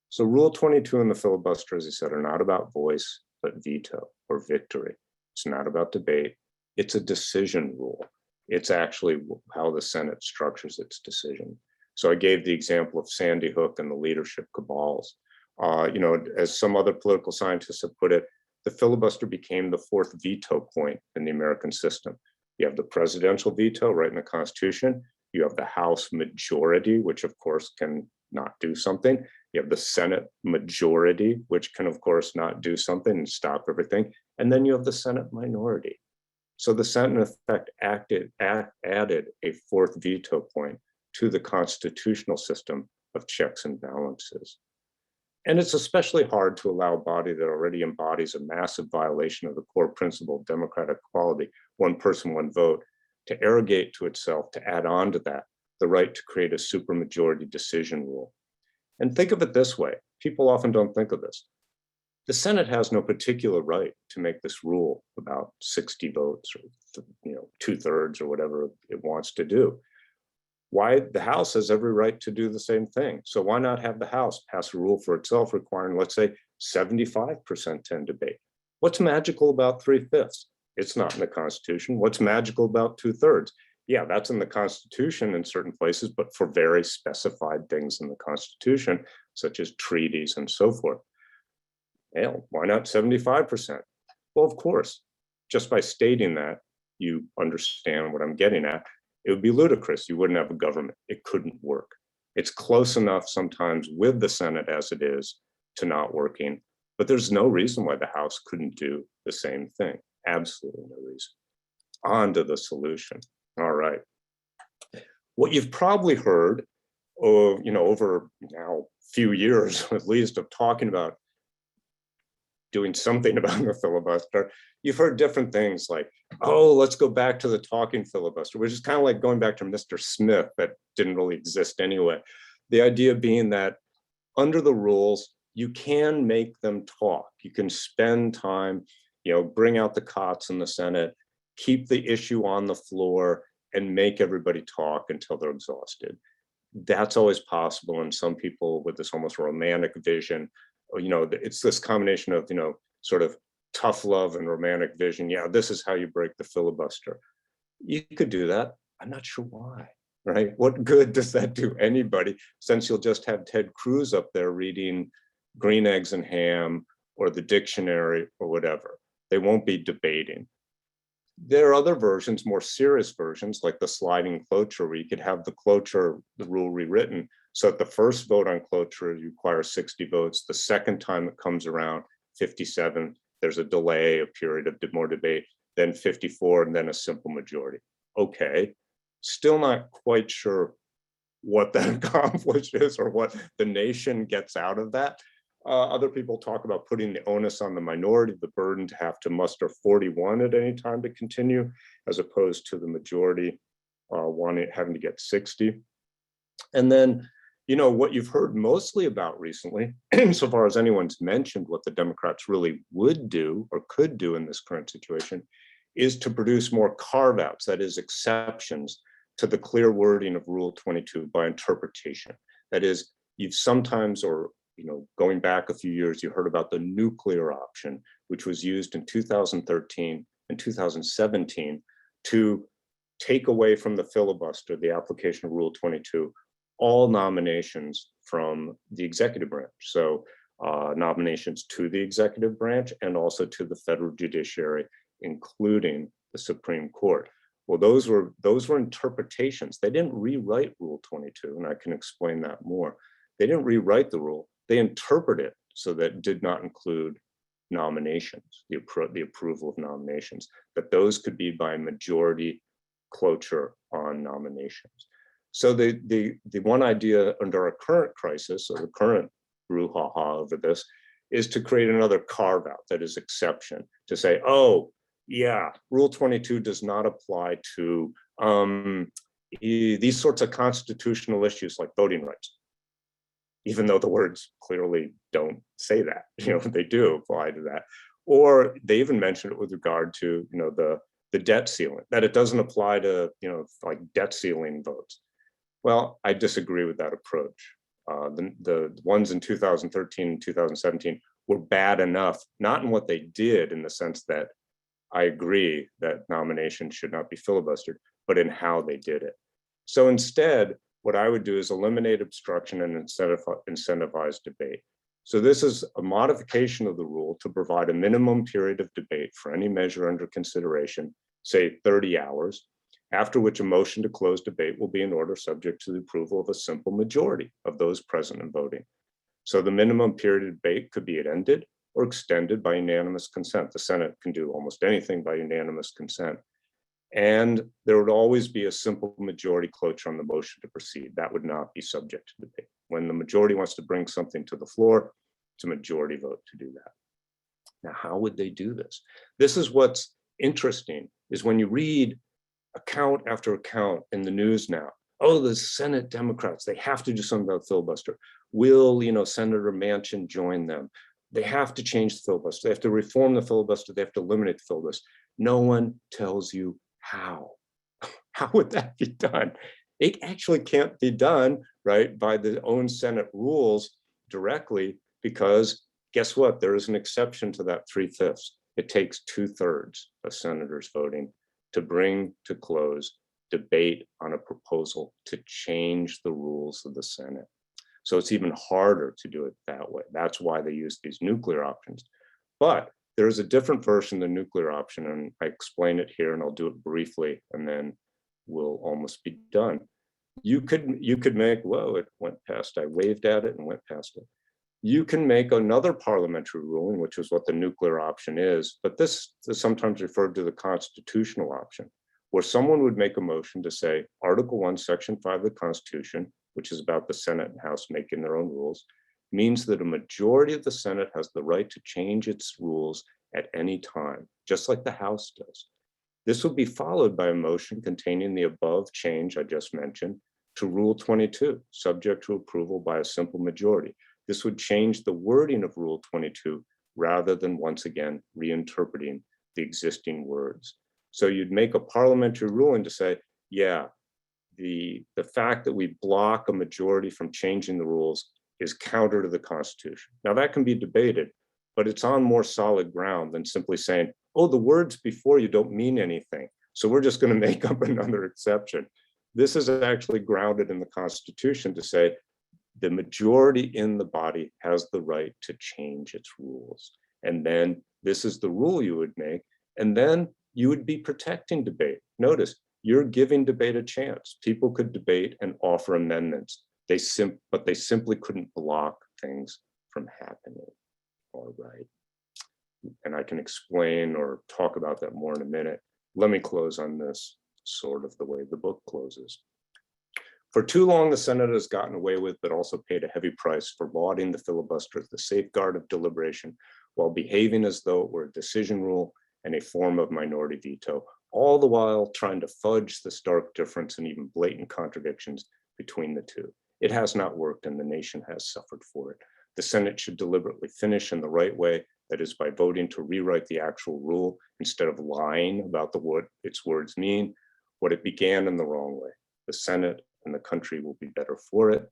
So Rule 22 and the filibuster, as I said, are not about voice, but veto or victory. It's not about debate. It's a decision rule. It's actually how the Senate structures its decision. So I gave the example of Sandy Hook and the leadership cabals. As some other political scientists have put it, the filibuster became the fourth veto point in the American system. You have the presidential veto right in the Constitution. You have the House majority, which of course can not do something. You have the Senate majority, which can of course not do something and stop everything. And then you have the Senate minority. So the Senate in effect added a fourth veto point to the constitutional system of checks and balances. And it's especially hard to allow a body that already embodies a massive violation of the core principle of democratic equality, one person, one vote, to arrogate to itself, to add on to that, the right to create a supermajority decision rule. And think of it this way, people often don't think of this. The Senate has no particular right to make this rule about 60 votes or 2/3 or whatever it wants to do. Why? The House has every right to do the same thing. So why not have the House pass a rule for itself requiring, let's say, 75% to end debate? What's magical about 3/5? It's not in the Constitution. What's magical about 2/3? Yeah, that's in the Constitution in certain places, but for very specified things in the Constitution, such as treaties and so forth. Hell, why not 75%? Well, of course, just by stating that, you understand what I'm getting at. It would be ludicrous. You wouldn't have a government. It couldn't work. It's close enough sometimes with the Senate as it is to not working, but there's no reason why the House couldn't do the same thing. Absolutely no reason. On to the solution. All right. What you've probably heard, over now a few years at least of talking about doing something about the filibuster, you've heard different things like, oh, let's go back to the talking filibuster, which is kind of like going back to Mr. Smith that didn't really exist anyway. The idea being that under the rules, you can make them talk. You can spend time, bring out the cots in the Senate, keep the issue on the floor, and make everybody talk until they're exhausted. That's always possible. And some people with this almost romantic vision, it's this combination of, sort of tough love and romantic vision. Yeah, this is how you break the filibuster. You could do that. I'm not sure why, right? What good does that do anybody, since you'll just have Ted Cruz up there reading Green Eggs and Ham or the dictionary or whatever. They won't be debating. There are other versions, more serious versions, like the sliding cloture, where you could have the rule rewritten so that the first vote on cloture requires 60 votes. The second time it comes around, 57, there's a delay, a period of more debate, then 54, and then a simple majority. Okay, still not quite sure what that accomplishes or what the nation gets out of that. Other people talk about putting the onus on the minority, the burden to have to muster 41 at any time to continue, as opposed to the majority having to get 60. And then, what you've heard mostly about recently, insofar as anyone's mentioned what the Democrats really would do or could do in this current situation, is to produce more carve-outs, that is, exceptions to the clear wording of Rule 22 by interpretation. That is, you've sometimes, or going back a few years, you heard about the nuclear option, which was used in 2013 and 2017 to take away from the filibuster, the application of Rule 22, all nominations from the executive branch. So nominations to the executive branch and also to the federal judiciary, including the Supreme Court. Well, those were interpretations. They didn't rewrite Rule 22, and I can explain that more. They didn't rewrite the rule. They interpret it so that it did not include nominations, the approval of nominations, that those could be by majority cloture on nominations. So the one idea under our current crisis, or the current brouhaha over this, is to create another carve-out, that is exception, to say, oh, yeah, Rule 22 does not apply to these sorts of constitutional issues like voting rights, even though the words clearly don't say that. They do apply to that. Or they even mention it with regard to, the debt ceiling, that it doesn't apply to, like debt ceiling votes. Well, I disagree with that approach. The ones in 2013 and 2017 were bad enough, not in what they did in the sense that I agree that nominations should not be filibustered, but in how they did it. So instead, what I would do is eliminate obstruction and incentivize debate. So this is a modification of the rule to provide a minimum period of debate for any measure under consideration, say 30 hours, after which a motion to close debate will be in order subject to the approval of a simple majority of those present and voting. So the minimum period of debate could be ended or extended by unanimous consent. The Senate can do almost anything by unanimous consent. And there would always be a simple majority cloture on the motion to proceed. That would not be subject to debate. When the majority wants to bring something to the floor, it's a majority vote to do that. Now, how would they do this? This is what's interesting, is when you read account after account in the news now, oh, the Senate Democrats, they have to do something about filibuster. Will, Senator Manchin join them? They have to change the filibuster. They have to reform the filibuster. They have to eliminate the filibuster. No one tells you how. How would that be done? It actually can't be done, right, by the own Senate rules directly, because guess what? There is an exception to that 3/5. It takes 2/3 of senators voting to bring to close debate on a proposal to change the rules of the Senate. So it's even harder to do it that way. That's why they use these nuclear options. But there's a different version of the nuclear option, and I explain it here, and I'll do it briefly, and then we'll almost be done. You could make, whoa, it went past, I waved at it and went past it. You can make another parliamentary ruling, which is what the nuclear option is, but this is sometimes referred to the constitutional option, where someone would make a motion to say Article 1, Section 5 of the Constitution, which is about the Senate and House making their own rules, means that a majority of the Senate has the right to change its rules at any time, just like the House does. This would be followed by a motion containing the above change I just mentioned to Rule 22, subject to approval by a simple majority. This would change the wording of Rule 22 rather than once again reinterpreting the existing words. So you'd make a parliamentary ruling to say, yeah, the fact that we block a majority from changing the rules is counter to the Constitution. Now that can be debated, but it's on more solid ground than simply saying, oh, the words before you don't mean anything, so we're just going to make up another exception. This is actually grounded in the Constitution to say the majority in the body has the right to change its rules. And then this is the rule you would make, and then you would be protecting debate. Notice, you're giving debate a chance. People could debate and offer amendments. But they simply couldn't block things from happening. All right. And I can explain or talk about that more in a minute. Let me close on this, sort of the way the book closes. For too long, the Senate has gotten away with, but also paid a heavy price for lauding the filibuster as the safeguard of deliberation, while behaving as though it were a decision rule and a form of minority veto, all the while trying to fudge the stark difference and even blatant contradictions between the two. It has not worked, and the nation has suffered for it. The Senate should deliberately finish in the right way, that is by voting to rewrite the actual rule instead of lying about what its words mean, what it began in the wrong way. The Senate and the country will be better for it.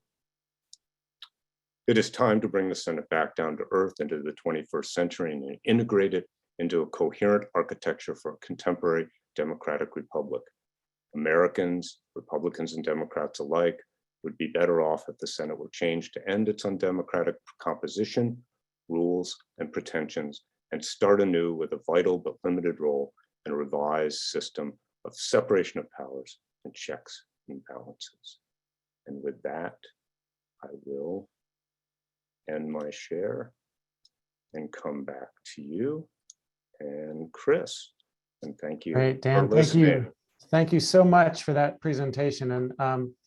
It is time to bring the Senate back down to earth into the 21st century and integrate it into a coherent architecture for a contemporary democratic republic. Americans, Republicans and Democrats alike, would be better off if the Senate were changed to end its undemocratic composition, rules, and pretensions, and start anew with a vital but limited role in a revised system of separation of powers and checks and balances. And with that, I will end my share and come back to you and Chris. And thank you. Great, Dan. Thank you. Thank you so much for that presentation. And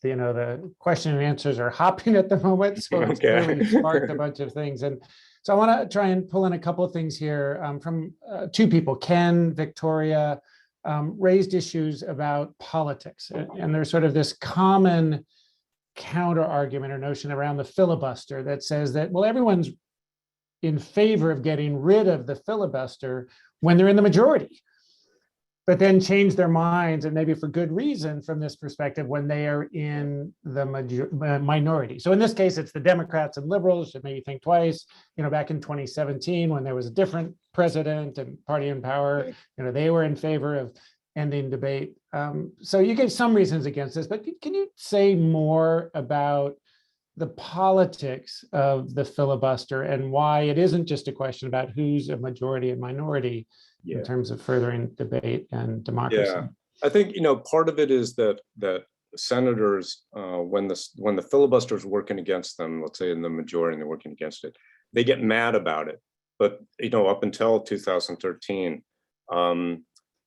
the question and answers are hopping at the moment, so it's really sparked a bunch of things. And So I want to try and pull in a couple of things here from two people. Ken, Victoria, raised issues about politics. And there's sort of this common counter argument or notion around the filibuster that says that, well, everyone's in favor of getting rid of the filibuster when they're in the majority, but then change their minds, and maybe for good reason from this perspective, when they are in the minority. So in this case, it's the Democrats and liberals should maybe think twice. Back in 2017, when there was a different president and party in power, they were in favor of ending debate. So you gave some reasons against this, but can you say more about the politics of the filibuster and why it isn't just a question about who's a majority and minority in terms of furthering debate and democracy? Yeah, I think part of it is that senators, when the filibuster is working against them, let's say in the majority and they're working against it, they get mad about it. But up until 2013,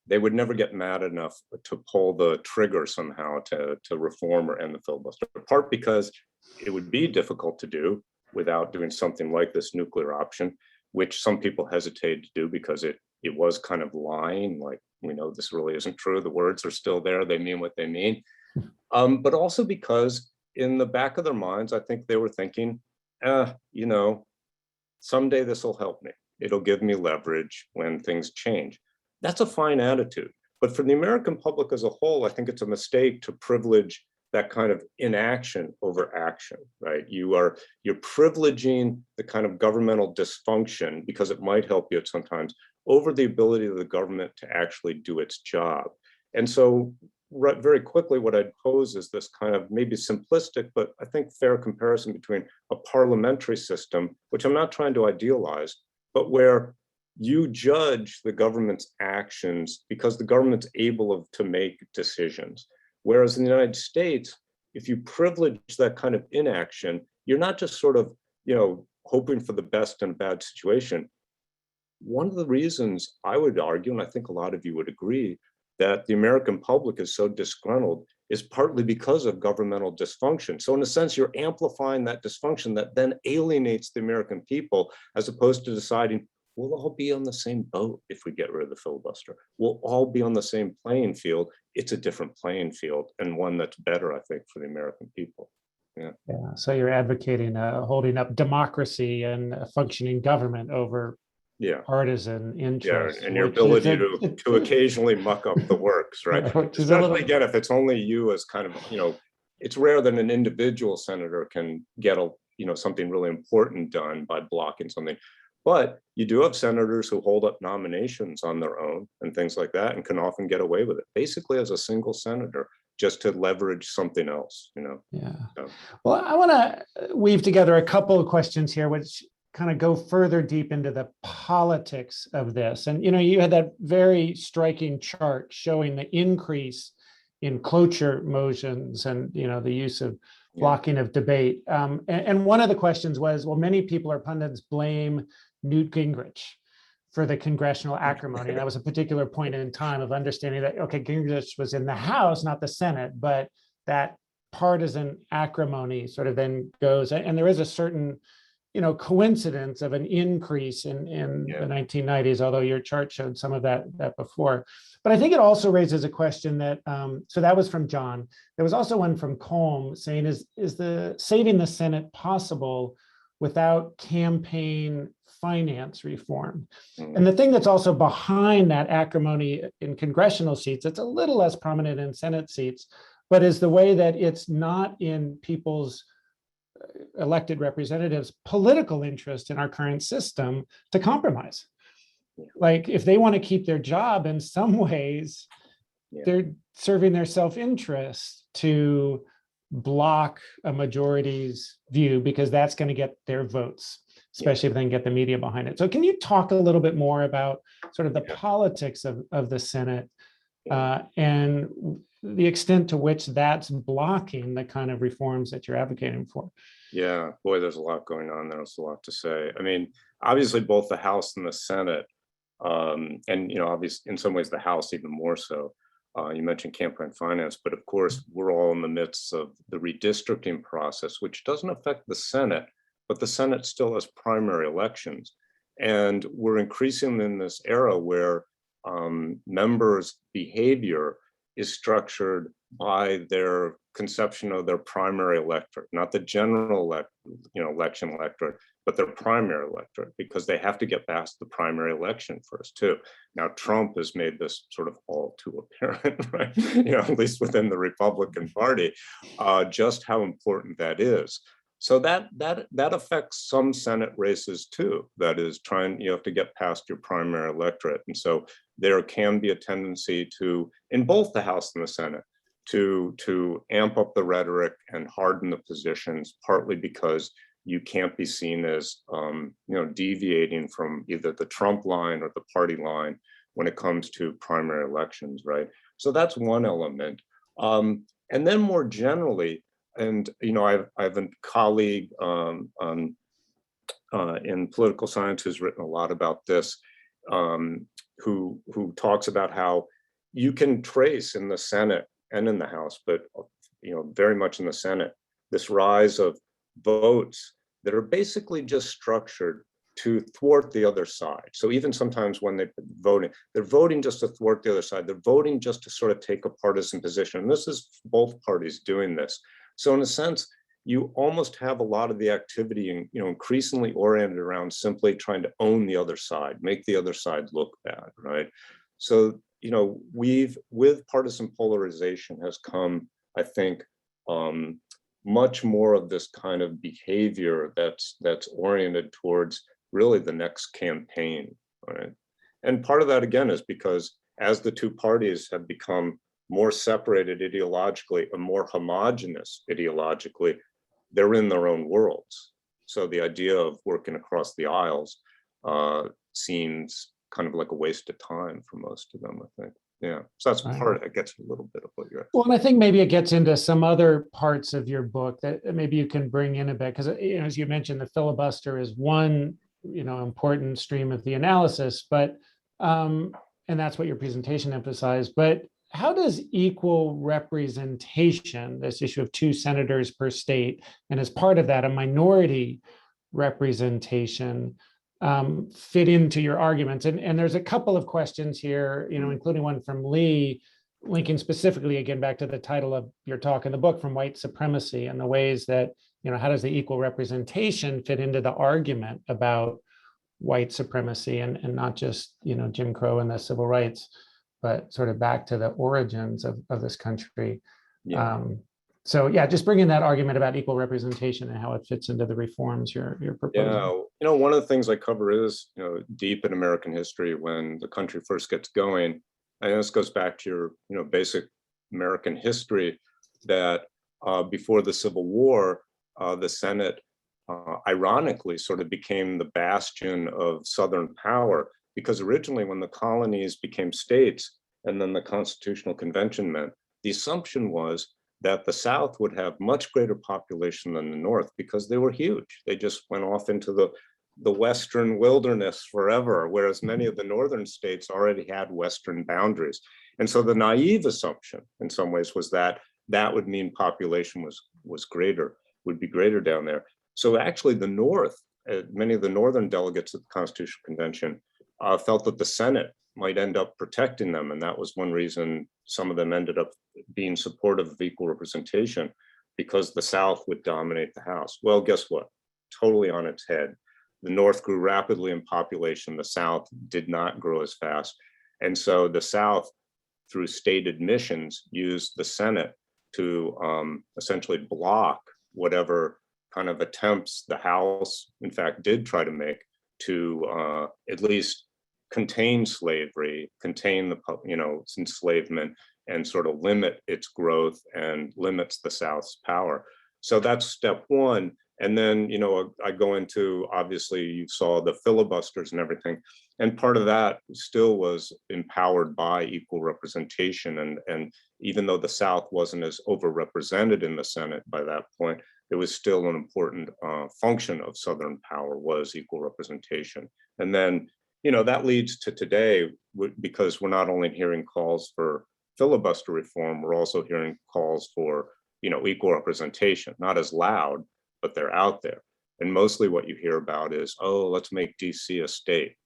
they would never get mad enough to pull the trigger somehow to reform or end the filibuster. In part because it would be difficult to do without doing something like this nuclear option, which some people hesitate to do because it was kind of lying, like, we know this really isn't true. The words are still there. They mean what they mean. But also because in the back of their minds, I think they were thinking, someday this will help me. It'll give me leverage when things change. That's a fine attitude. But for the American public as a whole, I think it's a mistake to privilege that kind of inaction over action, right? You're privileging the kind of governmental dysfunction, because it might help you sometimes, over the ability of the government to actually do its job. And so very quickly, what I'd pose is this kind of maybe simplistic, but I think fair comparison between a parliamentary system, which I'm not trying to idealize, but where you judge the government's actions because the government's able to make decisions. Whereas in the United States, if you privilege that kind of inaction, you're not just sort of, hoping for the best in a bad situation. One of the reasons I would argue, and I think a lot of you would agree, that the American public is so disgruntled is partly because of governmental dysfunction. So in a sense, you're amplifying that dysfunction that then alienates the American people, as opposed to deciding, we'll all be on the same boat if we get rid of the filibuster. We'll all be on the same playing field. It's a different playing field, and one that's better, I think, for the American people. Yeah. So you're advocating holding up democracy and a functioning government over partisan interests. And your ability to occasionally muck up the works, right? Especially again, if it's only you as kind of, it's rare that an individual senator can get something really important done by blocking something. But you do have senators who hold up nominations on their own and things like that, and can often get away with it, basically as a single senator, just to leverage something else, Yeah. So. Well, I want to weave together a couple of questions here, which kind of go further deep into the politics of this. And, you had that very striking chart showing the increase in cloture motions and, the use of blocking of debate. And one of the questions was, well, many people or pundits blame Newt Gingrich for the congressional acrimony. That was a particular point in time of understanding that, okay, Gingrich was in the House, not the Senate, but that partisan acrimony sort of then goes, and there is a certain, coincidence of an increase in the 1990s, although your chart showed some of that before. But I think it also raises a question that, so that was from John. There was also one from Colm saying, is the saving the Senate possible without campaign finance reform? And the thing that's also behind that acrimony in congressional seats, it's a little less prominent in Senate seats, but is the way that it's not in people's elected representatives' political interest in our current system to compromise. Like, if they want to keep their job, in some ways, they're serving their self-interest to block a majority's view, because that's going to get their votes, especially if they can get the media behind it. So can you talk a little bit more about sort of the politics of the Senate and the extent to which that's blocking the kind of reforms that you're advocating for? Yeah, boy, there's a lot going on. There's a lot to say. I mean, obviously both the House and the Senate, and obviously in some ways the House even more so. You mentioned campaign finance, but of course we're all in the midst of the redistricting process, which doesn't affect the Senate, but the Senate still has primary elections. And we're increasingly in this era where members' behavior is structured by their conception of their primary electorate, not the general election electorate, but their primary electorate, because they have to get past the primary election first too. Now, Trump has made this sort of all too apparent, right? At least within the Republican Party, just how important that is. So that affects some Senate races too. That is, you have to get past your primary electorate. And so there can be a tendency to, in both the House and the Senate, to amp up the rhetoric and harden the positions, partly because you can't be seen as deviating from either the Trump line or the party line when it comes to primary elections, right? So that's one element. And then more generally, and I have a colleague in political science who's written a lot about this, who talks about how you can trace in the Senate and in the House, but very much in the Senate, this rise of votes that are basically just structured to thwart the other side. So even sometimes when they're voting just to thwart the other side. They're voting just to sort of take a partisan position. And this is both parties doing this. So in a sense, you almost have a lot of the activity, increasingly oriented around simply trying to own the other side, make the other side look bad, right? So, with partisan polarization has come, I think, much more of this kind of behavior that's oriented towards really the next campaign, right? And part of that, again, is because as the two parties have become more separated ideologically and more homogenous ideologically, they're in their own worlds. So the idea of working across the aisles seems kind of like a waste of time for most of them, I think. Yeah, so that's part, it gets a little bit of what you're asking. Well, and I think maybe it gets into some other parts of your book that maybe you can bring in a bit, because as you mentioned, the filibuster is one important stream of the analysis, but and that's what your presentation emphasized. But how does equal representation, this issue of 2 senators per state, and as part of that, a minority representation, fit into your arguments? And there's a couple of questions here, including one from Lee, linking specifically again back to the title of your talk in the book, from White Supremacy, and the ways that, how does the equal representation fit into the argument about white supremacy and not just, Jim Crow and the civil rights, but sort of back to the origins of this country. Yeah. So yeah, just bringing that argument about equal representation and how it fits into the reforms you're proposing. Yeah, one of the things I cover is, deep in American history, when the country first gets going, and this goes back to your, basic American history, that before the Civil War, the Senate, ironically, sort of became the bastion of Southern power, because originally when the colonies became states and then the Constitutional Convention met, the assumption was that the South would have much greater population than the North because they were huge. They just went off into the Western wilderness forever, whereas many of the Northern states already had Western boundaries. And so the naive assumption in some ways was that that would mean population was greater, would be greater down there. So actually the North, many of the Northern delegates at the Constitutional Convention felt that the Senate might end up protecting them. And that was one reason some of them ended up being supportive of equal representation, because the South would dominate the House. Well, guess what? Totally on its head. The North grew rapidly in population. The South did not grow as fast. And so the South, through state admissions, used the Senate to essentially block whatever kind of attempts the House, in fact, did try to make to at least contain slavery, contain the enslavement, and sort of limit its growth and limits the South's power. So that's step one. And then, I go into, obviously, you saw the filibusters and everything. And part of that still was empowered by equal representation. And even though the South wasn't as overrepresented in the Senate by that point, it was still an important function of Southern power, was equal representation. And then, that leads to today, because we're not only hearing calls for filibuster reform, we're also hearing calls for, equal representation, not as loud, but they're out there. And mostly what you hear about is, oh, let's make DC a state,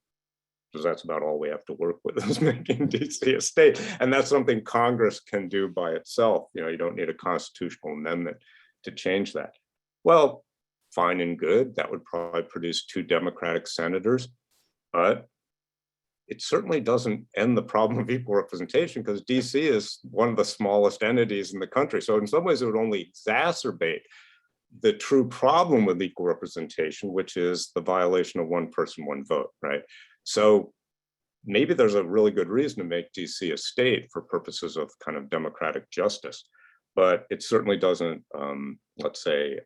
because that's about all we have to work with is making DC a state. And that's something Congress can do by itself. You don't need a constitutional amendment to change that. Well, fine and good. That would probably produce 2 Democratic senators, but it certainly doesn't end the problem of equal representation, because DC is one of the smallest entities in the country. So in some ways, it would only exacerbate the true problem with equal representation, which is the violation of one person, one vote, right? So maybe there's a really good reason to make DC a state for purposes of kind of democratic justice, but it certainly doesn't, let's say,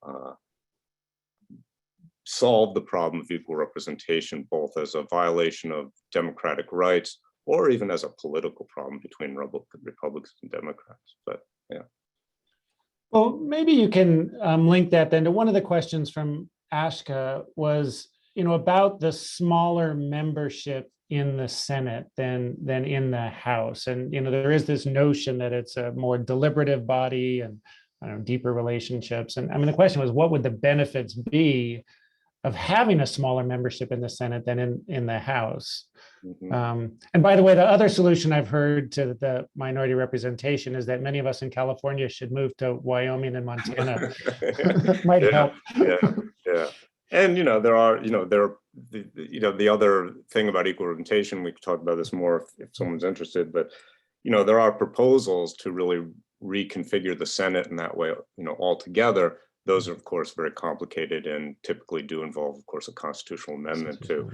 solve the problem of equal representation, both as a violation of democratic rights or even as a political problem between Republicans and Democrats. But yeah. Well, maybe you can link that then to one of the questions from Ashka was, about the smaller membership in the Senate than in the House. And, there is this notion that it's a more deliberative body and deeper relationships. And I mean, the question was, what would the benefits be of having a smaller membership in the Senate than in the House? Mm-hmm. And by the way, the other solution I've heard to the minority representation is that many of us in California should move to Wyoming and Montana. Might help. Yeah. And there are the other thing about equal representation. We could talk about this more if someone's interested. But there are proposals to really reconfigure the Senate in that way. Altogether. Those are, of course, very complicated and typically do involve, of course, a constitutional amendment to,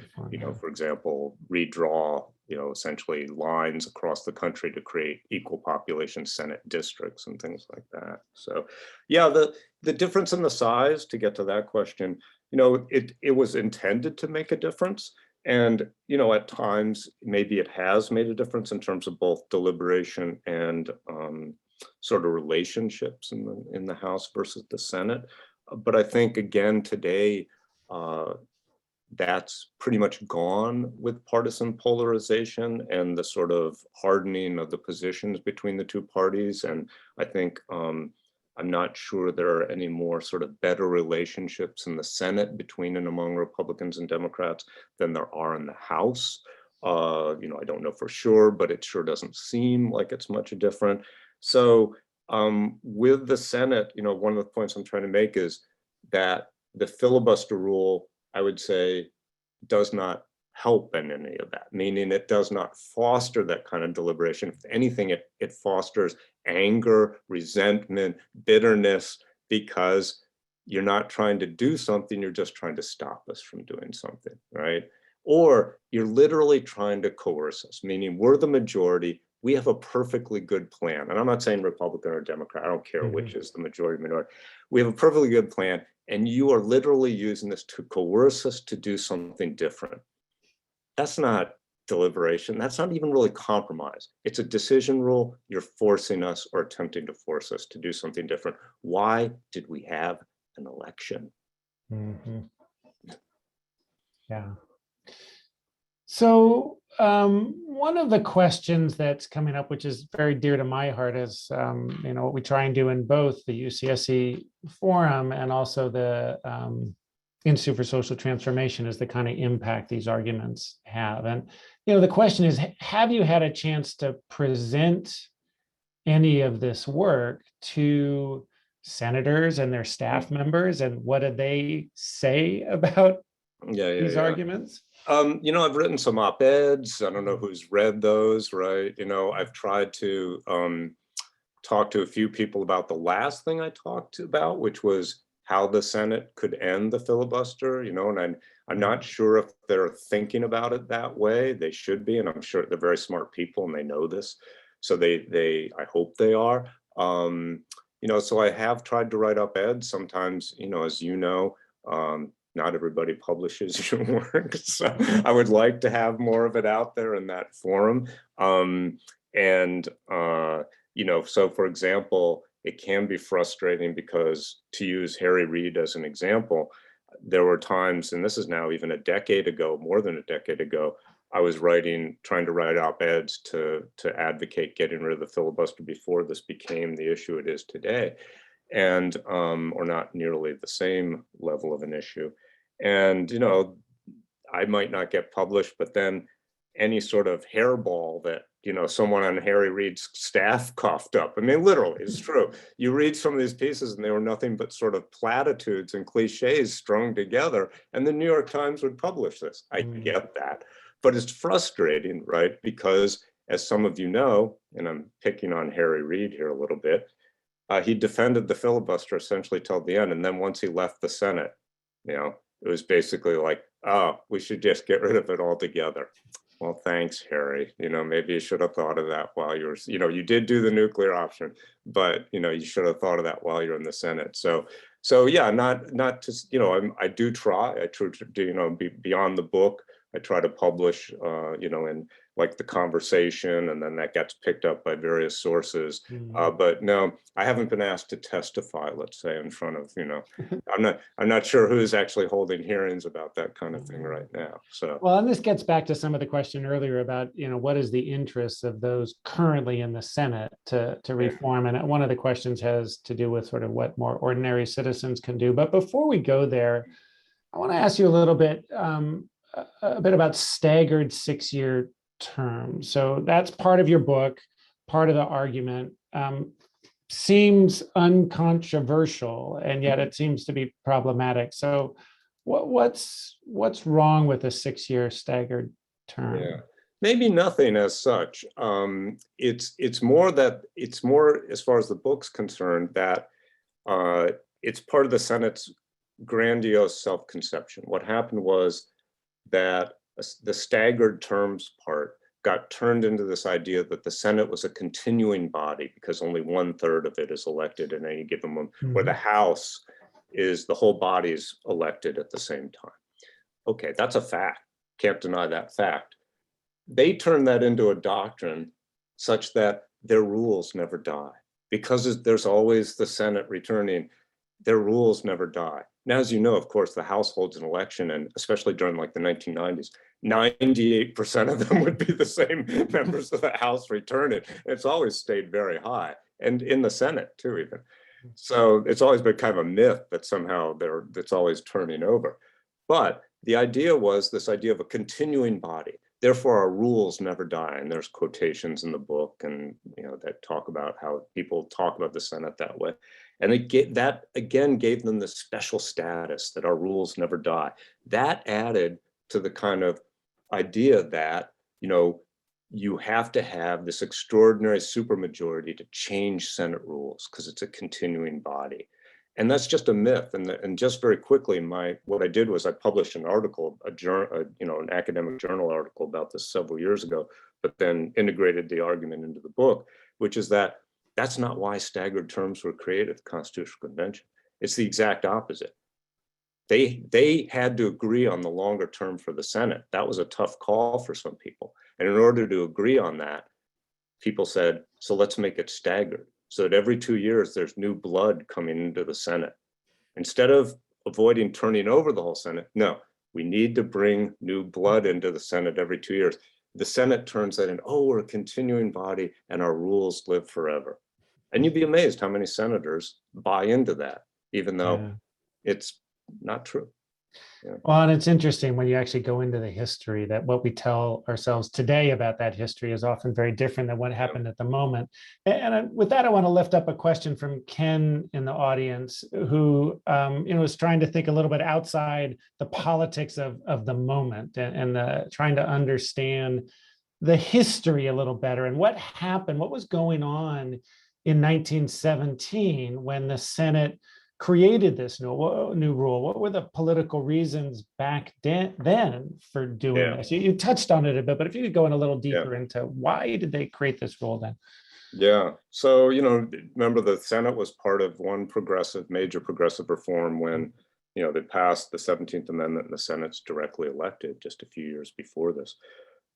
for example, redraw, essentially lines across the country to create equal population Senate districts and things like that. So, yeah, the difference in the size, to get to that question, it was intended to make a difference. And, at times, maybe it has made a difference in terms of both deliberation and sort of relationships in the House versus the Senate. But I think, again, today, that's pretty much gone with partisan polarization and the sort of hardening of the positions between the two parties. And I think I'm not sure there are any more sort of better relationships in the Senate between and among Republicans and Democrats than there are in the House. I don't know for sure, but it sure doesn't seem like it's much different. So with the Senate, one of the points I'm trying to make is that the filibuster rule, I would say, does not help in any of that, meaning it does not foster that kind of deliberation. If anything, it fosters anger, resentment, bitterness, because you're not trying to do something, you're just trying to stop us from doing something, right? Or you're literally trying to coerce us, meaning we're the majority, we have a perfectly good plan. And I'm not saying Republican or Democrat, I don't care which is the majority minority. We have a perfectly good plan, and you are literally using this to coerce us to do something different. That's not deliberation. That's not even really compromise. It's a decision rule. You're forcing us or attempting to force us to do something different. Why did we have an election? Mm-hmm. Yeah. So one of the questions that's coming up, which is very dear to my heart, is what we try and do in both the UCSC forum and also the Institute for Social Transformation, is the kind of impact these arguments have. And the question is, have you had a chance to present any of this work to senators and their staff members, and what do they say about these arguments? I've written some op-eds. I don't know who's read those, right? I've tried to talk to a few people about the last thing I talked about, which was how the Senate could end the filibuster, and I'm not sure if they're thinking about it that way. They should be, and I'm sure they're very smart people and they know this. So I hope they are. So I have tried to write op-eds. Sometimes, as not everybody publishes your work, so I would like to have more of it out there in that forum. So for example, it can be frustrating because, to use Harry Reid as an example, there were times, and this is now even a decade ago, more than a decade ago, I was trying to write op-eds to advocate getting rid of the filibuster before this became the issue it is today. and or not nearly the same level of an issue. And, I might not get published, but then any sort of hairball that, someone on Harry Reid's staff coughed up. I mean, literally, it's true. You read some of these pieces and they were nothing but sort of platitudes and cliches strung together, and the New York Times would publish this. I get that. But it's frustrating, right? Because as some of you know, and I'm picking on Harry Reid here a little bit, he defended the filibuster essentially till the end. And then once he left the Senate, it was basically like, oh, we should just get rid of it altogether. Well, thanks, Harry. Maybe you should have thought of that while you were, you did do the nuclear option, but, you should have thought of that while you're in the Senate. So yeah, not just, I do try, beyond the book, I try to publish, in like the conversation, and then that gets picked up by various sources. But no, I haven't been asked to testify, let's say, in front of, I'm not sure who's actually holding hearings about that kind of thing right now. So, well, and this gets back to some of the question earlier about, what is the interest of those currently in the Senate to reform? And one of the questions has to do with sort of what more ordinary citizens can do. But before we go there, I want to ask you a bit about staggered 6-year terms. So that's part of your book, part of the argument. Seems uncontroversial, and yet it seems to be problematic. So what's wrong with a 6-year staggered term? Yeah, maybe nothing as such. It's more as far as the book's concerned, that it's part of the Senate's grandiose self-conception. What happened was that the staggered terms part got turned into this idea that the Senate was a continuing body because only 1/3 of it is elected in any given moment, where the House is the whole body is elected at the same time. Okay, that's a fact. Can't deny that fact. They turned that into a doctrine such that their rules never die. Because there's always the Senate returning, their rules never die. Now, as you know, of course, the House holds an election, and especially during like the 1990s, 98% of them would be the same members of the House returning. It's always stayed very high, and in the Senate too, even. So it's always been kind of a myth that somehow it's always turning over. But the idea was this idea of a continuing body. Therefore, our rules never die. And there's quotations in the book, and that talk about how people talk about the Senate that way. And that again gave them the special status that our rules never die. That added to the kind of idea that, you have to have this extraordinary supermajority to change Senate rules because it's a continuing body. And that's just a myth. And just very quickly, what I did was I published an article, an academic journal article about this several years ago, but then integrated the argument into the book, which is that that's not why staggered terms were created at the Constitutional Convention. It's the exact opposite. They had to agree on the longer term for the Senate. That was a tough call for some people. And in order to agree on that, people said, so let's make it staggered, so that every 2 years there's new blood coming into the Senate. Instead of avoiding turning over the whole Senate, no, we need to bring new blood into the Senate every 2 years. The Senate turns that in, oh, we're a continuing body and our rules live forever. And you'd be amazed how many senators buy into that, even though it's not true. Yeah. Well, and it's interesting when you actually go into the history, that what we tell ourselves today about that history is often very different than what happened at the moment. And with that, I want to lift up a question from Ken in the audience, who is trying to think a little bit outside the politics of the moment, and trying to understand the history a little better, and what happened, what was going on in 1917 when the Senate created this new rule. What were the political reasons back then for doing this? You touched on it a bit, but if you could go in a little deeper into why did they create this rule then? Yeah, so, remember the Senate was part of one major progressive reform when, they passed the 17th Amendment and the Senate's directly elected just a few years before this.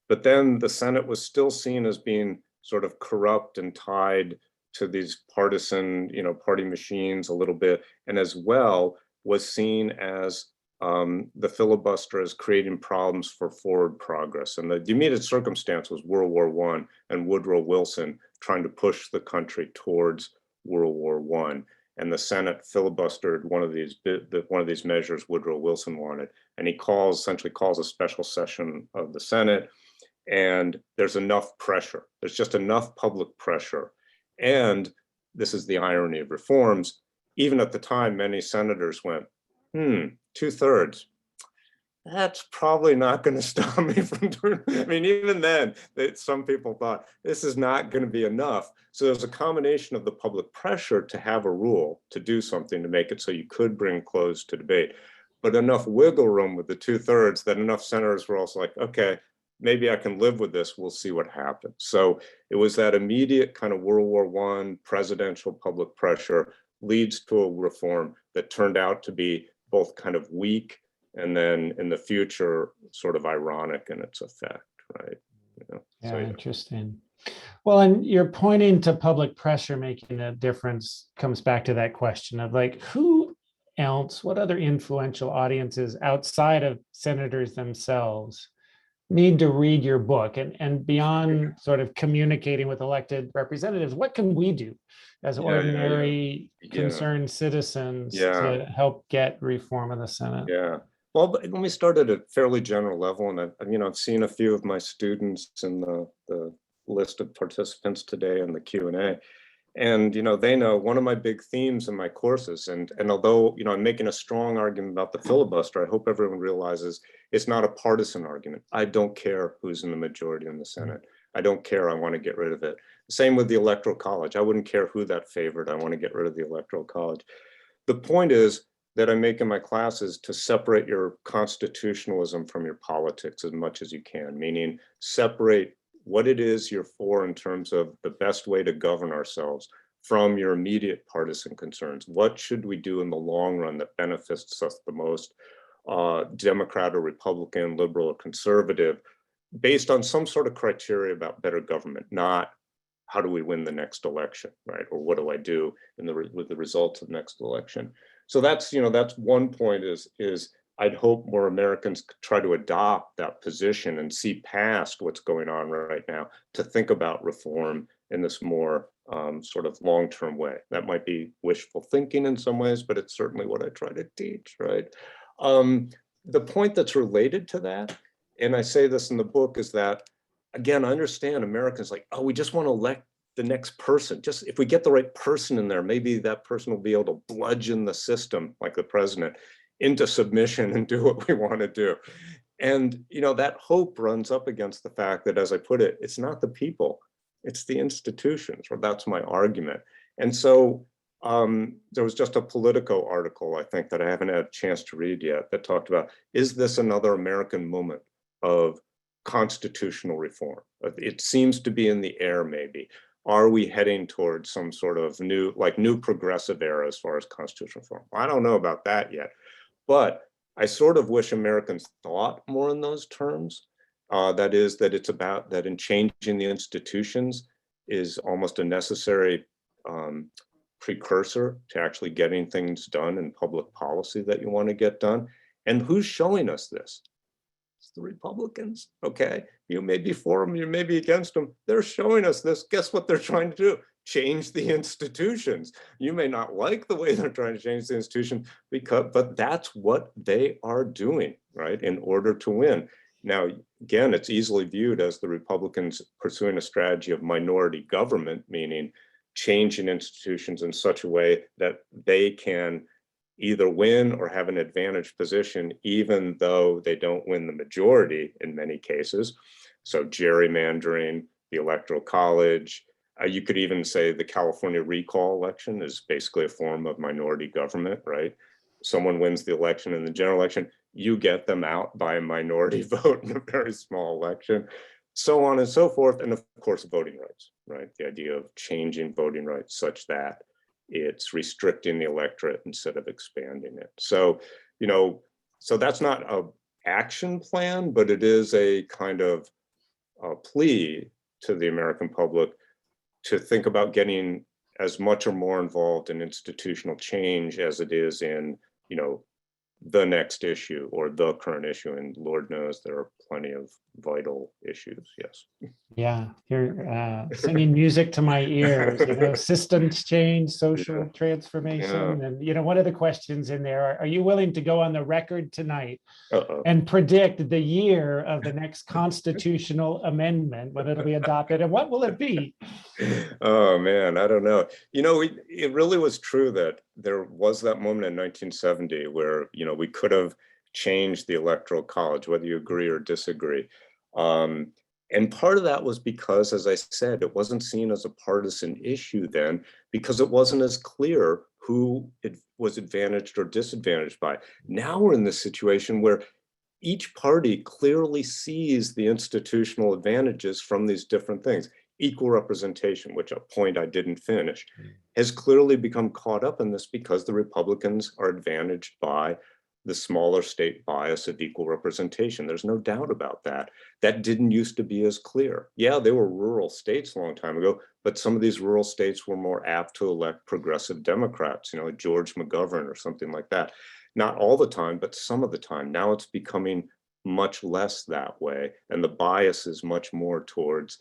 But then the Senate was still seen as being sort of corrupt and tied to these partisan, party machines a little bit, and as well was seen as the filibuster as creating problems for forward progress. And the immediate circumstance was World War I and Woodrow Wilson trying to push the country towards World War I. and the Senate filibustered one of these measures Woodrow Wilson wanted, and he essentially calls a special session of the Senate, and there's enough pressure. There's just enough public pressure, and this is the irony of reforms. Even at the time, many senators went, 2/3. That's probably not going to stop me from doing. I mean, even then, some people thought this is not going to be enough. So there's a combination of the public pressure to have a rule, to do something, to make it so you could bring close to debate, but enough wiggle room with the 2/3 that enough senators were also like, okay, maybe I can live with this. We'll see what happens. So it was that immediate kind of World War I presidential public pressure leads to a reform that turned out to be both kind of weak and then in the future sort of ironic in its effect, right? Yeah, interesting. Well, and you're pointing to public pressure making a difference comes back to that question of like, who else, what other influential audiences outside of senators themselves need to read your book, and beyond sort of communicating with elected representatives, what can we do as ordinary concerned citizens to help get reform of the Senate? Yeah. Well, but let me start at a fairly general level, and I've seen a few of my students in the list of participants today in the Q&A, and they know one of my big themes in my courses, and although I'm making a strong argument about the filibuster, I hope everyone realizes it's not a partisan argument. I don't care who's in the majority in the Senate. I don't care. I want to get rid of it. Same with the Electoral College. I wouldn't care who that favored. I want to get rid of the Electoral College. The point is that I make in my classes to separate your constitutionalism from your politics as much as you can, meaning separate what it is you're for in terms of the best way to govern ourselves from your immediate partisan concerns. What should we do in the long run that benefits us the most, Democrat or Republican, liberal or conservative, based on some sort of criteria about better government, not how do we win the next election, right? Or what do I do with the results of the next election? So that's one point is I'd hope more Americans try to adopt that position and see past what's going on right now to think about reform in this more sort of long-term way. That might be wishful thinking in some ways, but it's certainly what I try to teach, right? The point that's related to that, and I say this in the book, is that, again, I understand Americans like, oh, we just want to elect the next person. Just if we get the right person in there, maybe that person will be able to bludgeon the system, like the president, into submission and do what we want to do. And that hope runs up against the fact that, as I put it, it's not the people, it's the institutions, or that's my argument. And so there was just a Politico article, I think, that I haven't had a chance to read yet, that talked about, is this another American moment of constitutional reform? It seems to be in the air, maybe. Are we heading towards some sort of new progressive era as far as constitutional reform? I don't know about that yet, but I sort of wish Americans thought more in those terms. That is, that it's about that in changing the institutions is almost a necessary precursor to actually getting things done in public policy that you want to get done. And who's showing us this? It's the Republicans, okay? You may be for them, you may be against them. They're showing us this. Guess what they're trying to do? Change the institutions. You may not like the way they're trying to change the institution, but that's what they are doing, right, in order to win. Now, again, it's easily viewed as the Republicans pursuing a strategy of minority government, meaning changing institutions in such a way that they can either win or have an advantaged position, even though they don't win the majority in many cases. So gerrymandering, the Electoral College, you could even say the California recall election is basically a form of minority government, right? Someone wins the election in the general election, you get them out by a minority vote in a very small election, so on and so forth. And of course, voting rights, right? The idea of changing voting rights such that it's restricting the electorate instead of expanding it. So, so that's not an action plan, but it is a kind of a plea to the American public to think about getting as much or more involved in institutional change as it is in, the next issue or the current issue. And Lord knows there are plenty of vital issues. Yes. Yeah, you're singing music to my ears, systems change, social Yeah. transformation. And, one of the questions in there, are you willing to go on the record tonight Uh-oh. and predict the year of the next constitutional amendment, when it'll be adopted, and what will it be? Oh man, I don't know. It really was true that there was that moment in 1970 where, we could have changed the Electoral College, whether you agree or disagree. And part of that was because, as I said, it wasn't seen as a partisan issue then, because it wasn't as clear who it was advantaged or disadvantaged by. Now we're in this situation where each party clearly sees the institutional advantages from these different things. Equal representation, which a point I didn't finish, has clearly become caught up in this because the Republicans are advantaged by the smaller state bias of equal representation. There's no doubt about that. That didn't used to be as clear. Yeah, they were rural states a long time ago, but some of these rural states were more apt to elect progressive Democrats, George McGovern or something like that. Not all the time, but some of the time. Now it's becoming much less that way. And the bias is much more towards,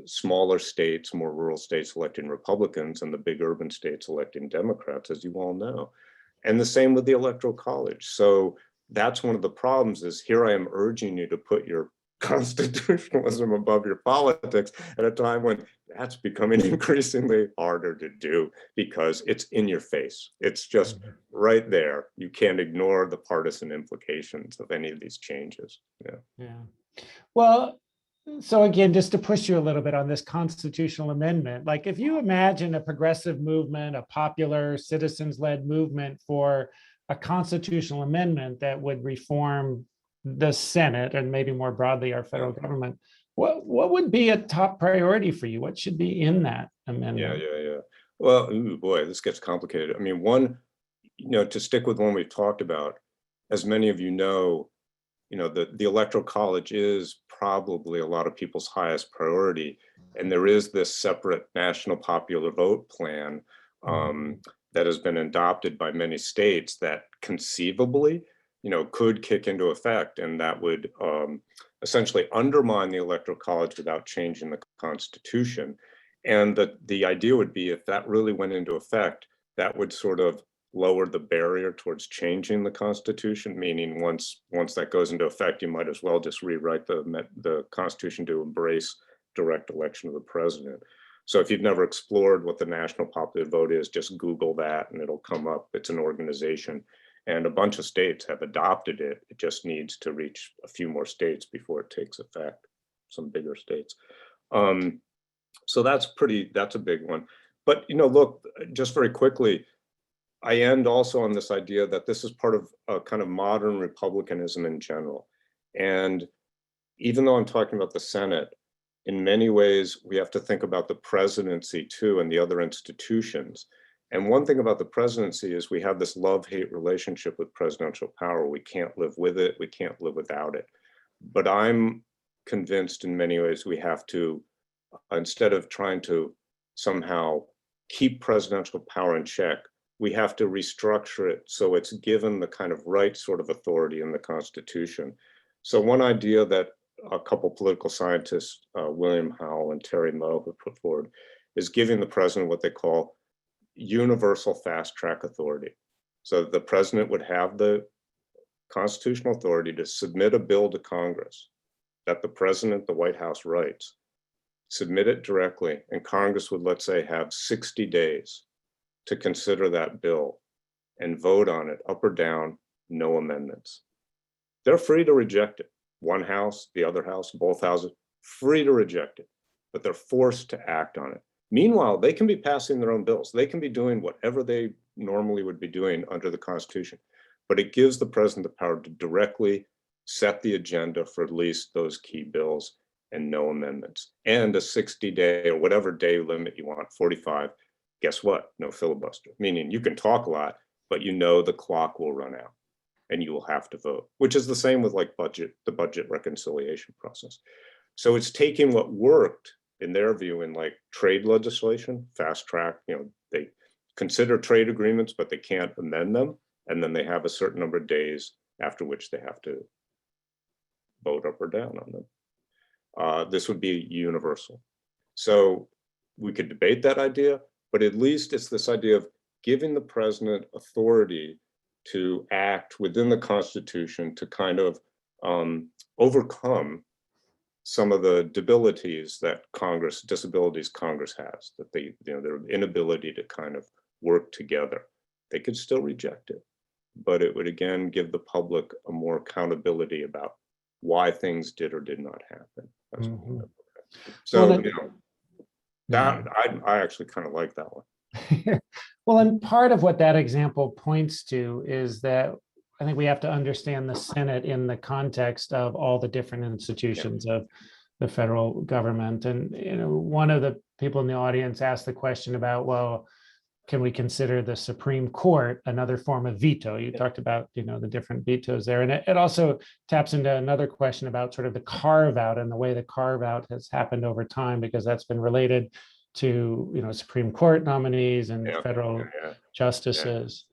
smaller states, more rural states electing Republicans and the big urban states electing Democrats, as you all know. And the same with the Electoral College. So that's one of the problems is here I am urging you to put your constitutionalism above your politics at a time when that's becoming increasingly harder to do because it's in your face. It's just right there. You can't ignore the partisan implications of any of these changes. Yeah. Well, so again, just to push you a little bit on this constitutional amendment, like if you imagine a progressive movement, a popular citizens-led movement for a constitutional amendment that would reform the Senate and maybe more broadly our federal government, what would be a top priority for you? What should be in that amendment? Yeah. Well, ooh, boy, this gets complicated. I mean, one, to stick with one we've talked about, as many of you know, the Electoral College is probably a lot of people's highest priority. And there is this separate national popular vote plan that has been adopted by many states that conceivably, could kick into effect. And that would essentially undermine the Electoral College without changing the Constitution. And the idea would be if that really went into effect, that would sort of lower the barrier towards changing the Constitution, meaning once that goes into effect, you might as well just rewrite the Constitution to embrace direct election of the president. So if you've never explored what the national popular vote is, just Google that and it'll come up. It's an organization and a bunch of states have adopted it. It just needs to reach a few more states before it takes effect, some bigger states. So that's a big one. But, look, just very quickly, I end also on this idea that this is part of a kind of modern republicanism in general. And even though I'm talking about the Senate, in many ways, we have to think about the presidency too and the other institutions. And one thing about the presidency is we have this love-hate relationship with presidential power. We can't live with it. We can't live without it. But I'm convinced in many ways we have to, instead of trying to somehow keep presidential power in check, we have to restructure it so it's given the kind of right sort of authority in the Constitution. So one idea that a couple political scientists, William Howell and Terry Moe, have put forward is giving the president what they call universal fast track authority. So the president would have the constitutional authority to submit a bill to Congress that the president, the White House writes, submit it directly, and Congress would, let's say, have 60 days to consider that bill and vote on it up or down, no amendments. They're free to reject it. One house, the other house, both houses, free to reject it, but they're forced to act on it. Meanwhile, they can be passing their own bills. They can be doing whatever they normally would be doing under the Constitution, but it gives the president the power to directly set the agenda for at least those key bills and no amendments. And a 60-day or whatever day limit you want, 45, guess what? No filibuster, meaning you can talk a lot, but the clock will run out and you will have to vote, which is the same with like the budget reconciliation process. So it's taking what worked in their view in like trade legislation, fast track, they consider trade agreements, but they can't amend them. And then they have a certain number of days after which they have to vote up or down on them. This would be universal. So we could debate that idea, but at least it's this idea of giving the president authority to act within the Constitution to kind of overcome some of the disabilities Congress has, that their inability to kind of work together. They could still reject it, but it would again give the public a more accountability about why things did or did not happen. Mhm. So, Well, that I actually kind of like that one. well, and part of what that example points to is that I think we have to understand the Senate in the context of all the different institutions of the federal government. And one of the people in the audience asked the question about, well, can we consider the Supreme Court another form of veto? You talked about, the different vetoes there. And it also taps into another question about sort of the carve out and the way the carve out has happened over time, because that's been related to, Supreme Court nominees and federal justices.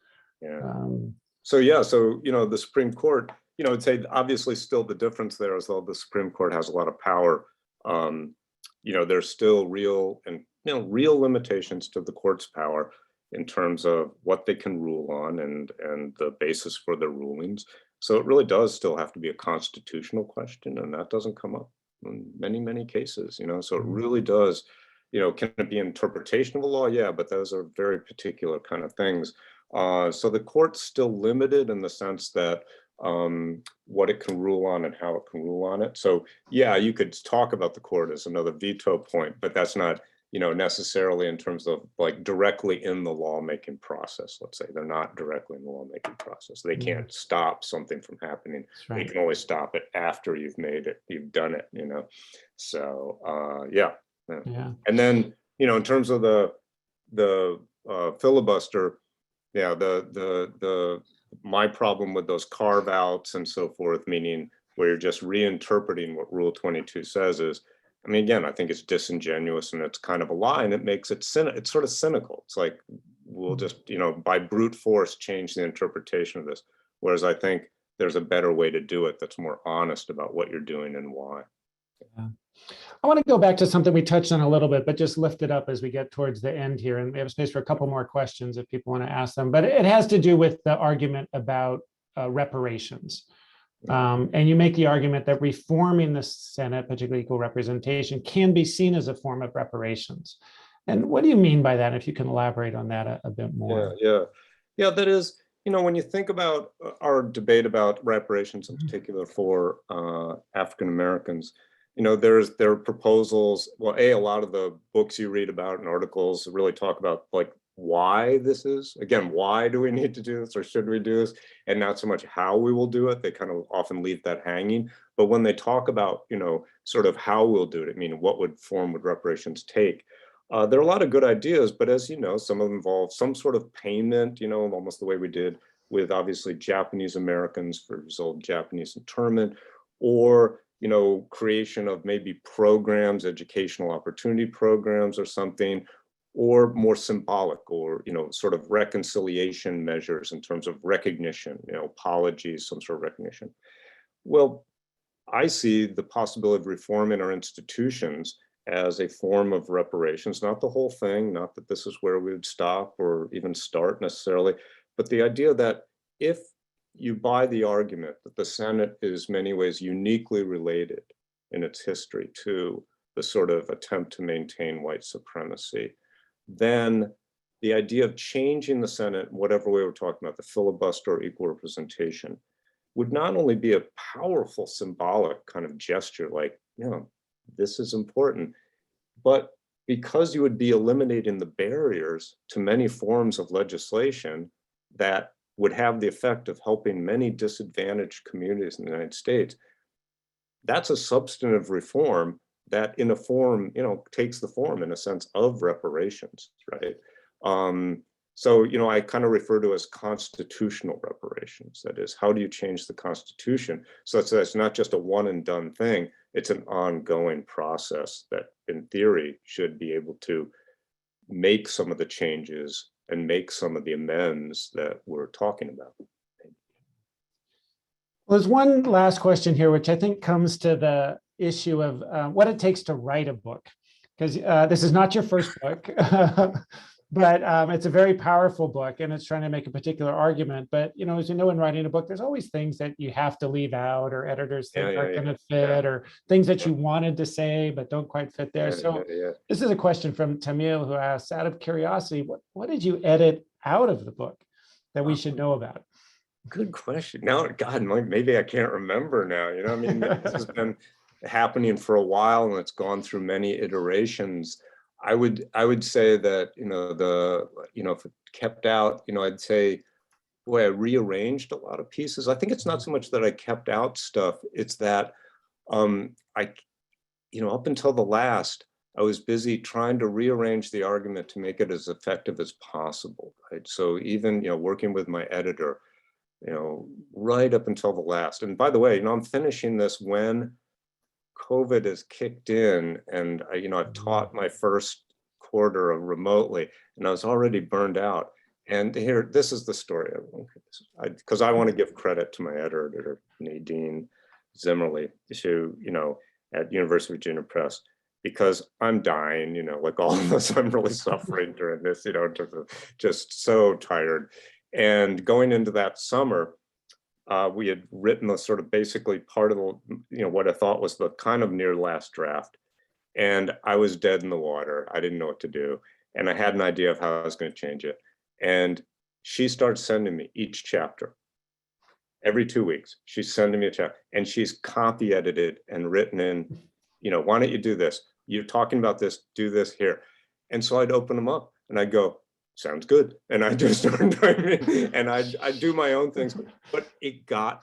So the Supreme Court, I'd say obviously still the difference there is, though the Supreme Court has a lot of power, there's still real limitations to the court's power in terms of what they can rule on and the basis for their rulings. So it really does still have to be a constitutional question, and that doesn't come up in many, many cases, so it really does, can it be interpretation of the law? Yeah, but those are very particular kind of things. So the court's still limited in the sense that what it can rule on and how it can rule on it. So yeah, you could talk about the court as another veto point, but that's not, necessarily in terms of like directly in the lawmaking process. Let's say they're not directly in the lawmaking process. They can't stop something from happening. Right. They can only stop it after you've done it, So yeah. And then, in terms of the filibuster, my problem with those carve outs and so forth, meaning where you're just reinterpreting what Rule 22 says is, again, I think it's disingenuous and it's kind of a lie, and it makes it's sort of cynical. It's like, we'll just, by brute force change the interpretation of this. Whereas I think there's a better way to do it that's more honest about what you're doing and why. Yeah. I want to go back to something we touched on a little bit, but just lift it up as we get towards the end here. And we have space for a couple more questions if people want to ask them. But it has to do with the argument about reparations. And you make the argument that reforming the Senate, particularly equal representation, can be seen as a form of reparations. And what do you mean by that? If you can elaborate on that a bit more. Yeah, that is, when you think about our debate about reparations in particular for African Americans, there are proposals. Well, a lot of the books you read about and articles really talk about like why this is. Again, why do we need to do this, or should we do this? And not so much how we will do it. They kind of often leave that hanging. But when they talk about, sort of how we'll do it, what form would reparations take? There are a lot of good ideas, but as you know, some of them involve some sort of payment, almost the way we did with obviously Japanese Americans for the result of Japanese internment, or creation of maybe programs, educational opportunity programs or something, or more symbolic, or sort of reconciliation measures in terms of recognition, apologies, some sort of recognition. Well, I see the possibility of reforming our institutions as a form of reparations, not the whole thing, not that this is where we would stop or even start necessarily, but the idea that if you buy the argument that the Senate is in many ways uniquely related in its history to the sort of attempt to maintain white supremacy, then the idea of changing the Senate, whatever way we're talking about, the filibuster or equal representation, would not only be a powerful symbolic kind of gesture, like, this is important, but because you would be eliminating the barriers to many forms of legislation that would have the effect of helping many disadvantaged communities in the United States, that's a substantive reform that in a form, takes the form in a sense of reparations, right? So, I kind of refer to as constitutional reparations. That is, how do you change the Constitution so that it's not just a one and done thing, it's an ongoing process that in theory should be able to make some of the changes and make some of the amends that we're talking about. Well, there's one last question here, which I think comes to the issue of what it takes to write a book, because this is not your first book, but it's a very powerful book, and it's trying to make a particular argument. But as you know, in writing a book, there's always things that you have to leave out, or editors think aren't going to fit, or things that you wanted to say but don't quite fit there. So this is a question from Tamil, who asks, out of curiosity, what did you edit out of the book that we should know about? Good question. Now, God, maybe I can't remember now. I mean, this has been happening for a while, and it's gone through many iterations. I would say that if it kept out, I'd say, boy, I rearranged a lot of pieces. I think it's not so much that I kept out stuff; it's that up until the last, I was busy trying to rearrange the argument to make it as effective as possible. Right? So even working with my editor, right up until the last. And by the way, I'm finishing this when COVID has kicked in, and I've taught my first quarter of remotely, and I was already burned out. And here, this is the story. Because I want to give credit to my editor, Nadine Zimmerly, who, at University of Virginia Press, because I'm dying, like all of us, I'm really suffering during this, just so tired. And going into that summer, we had written the sort of basically part of the, what I thought was the kind of near last draft. And I was dead in the water. I didn't know what to do. And I had an idea of how I was going to change it. And she starts sending me each chapter. Every 2 weeks, she's sending me a chapter. And she's copy edited and written in, why don't you do this? You're talking about this, do this here. And so I'd open them up and I'd go, sounds good. And I just started doing, and I do my own things, but it got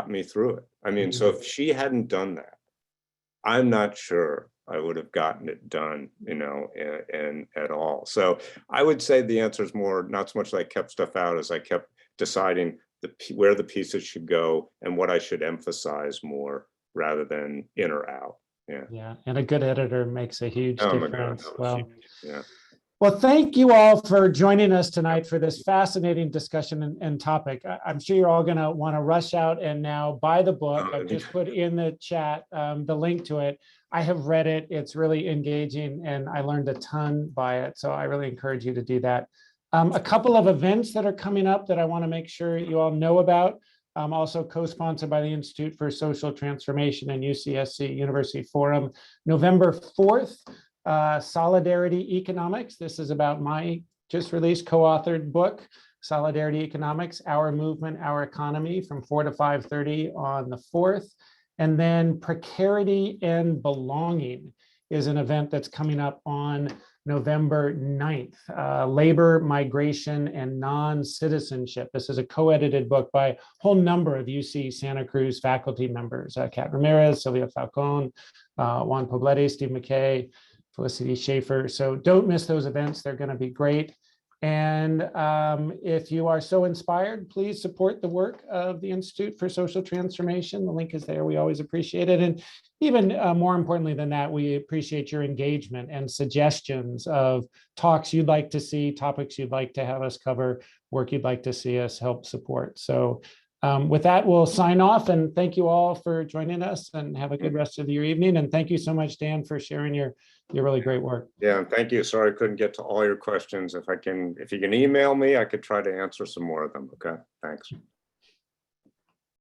me through it. I mean, so if she hadn't done that, I'm not sure I would have gotten it done, and at all. So I would say the answer is more, not so much that I kept stuff out as I kept deciding where the pieces should go and what I should emphasize more rather than in or out. Yeah. And a good editor makes a huge difference. Yeah. Well, thank you all for joining us tonight for this fascinating discussion and topic. I'm sure you're all going to want to rush out and now buy the book. I've just put in the chat the link to it. I have read it. It's really engaging, and I learned a ton by it. So I really encourage you to do that. A couple of events that are coming up that I want to make sure you all know about. Also co-sponsored by the Institute for Social Transformation and UCSC University Forum, November 4th. Solidarity Economics. This is about my just released co-authored book, Solidarity Economics, Our Movement, Our Economy, from 4 to 5:30 on the 4th. And then Precarity and Belonging is an event that's coming up on November 9th. Labor, Migration, and Non-Citizenship. This is a co-edited book by a whole number of UC Santa Cruz faculty members, Kat Ramirez, Sylvia Falcon, Juan Poblete, Steve McKay, Felicity Schaefer. So don't miss those events. They're going to be great. And if you are so inspired, please support the work of the Institute for Social Transformation. The link is there. We always appreciate it. And even more importantly than that, we appreciate your engagement and suggestions of talks you'd like to see, topics you'd like to have us cover, work you'd like to see us help support. So with that, we'll sign off, and thank you all for joining us, and have a good rest of your evening. And thank you so much, Dan, for sharing your really great work. Yeah, and thank you. Sorry I couldn't get to all your questions. If you can email me, I could try to answer some more of them. Okay, thanks.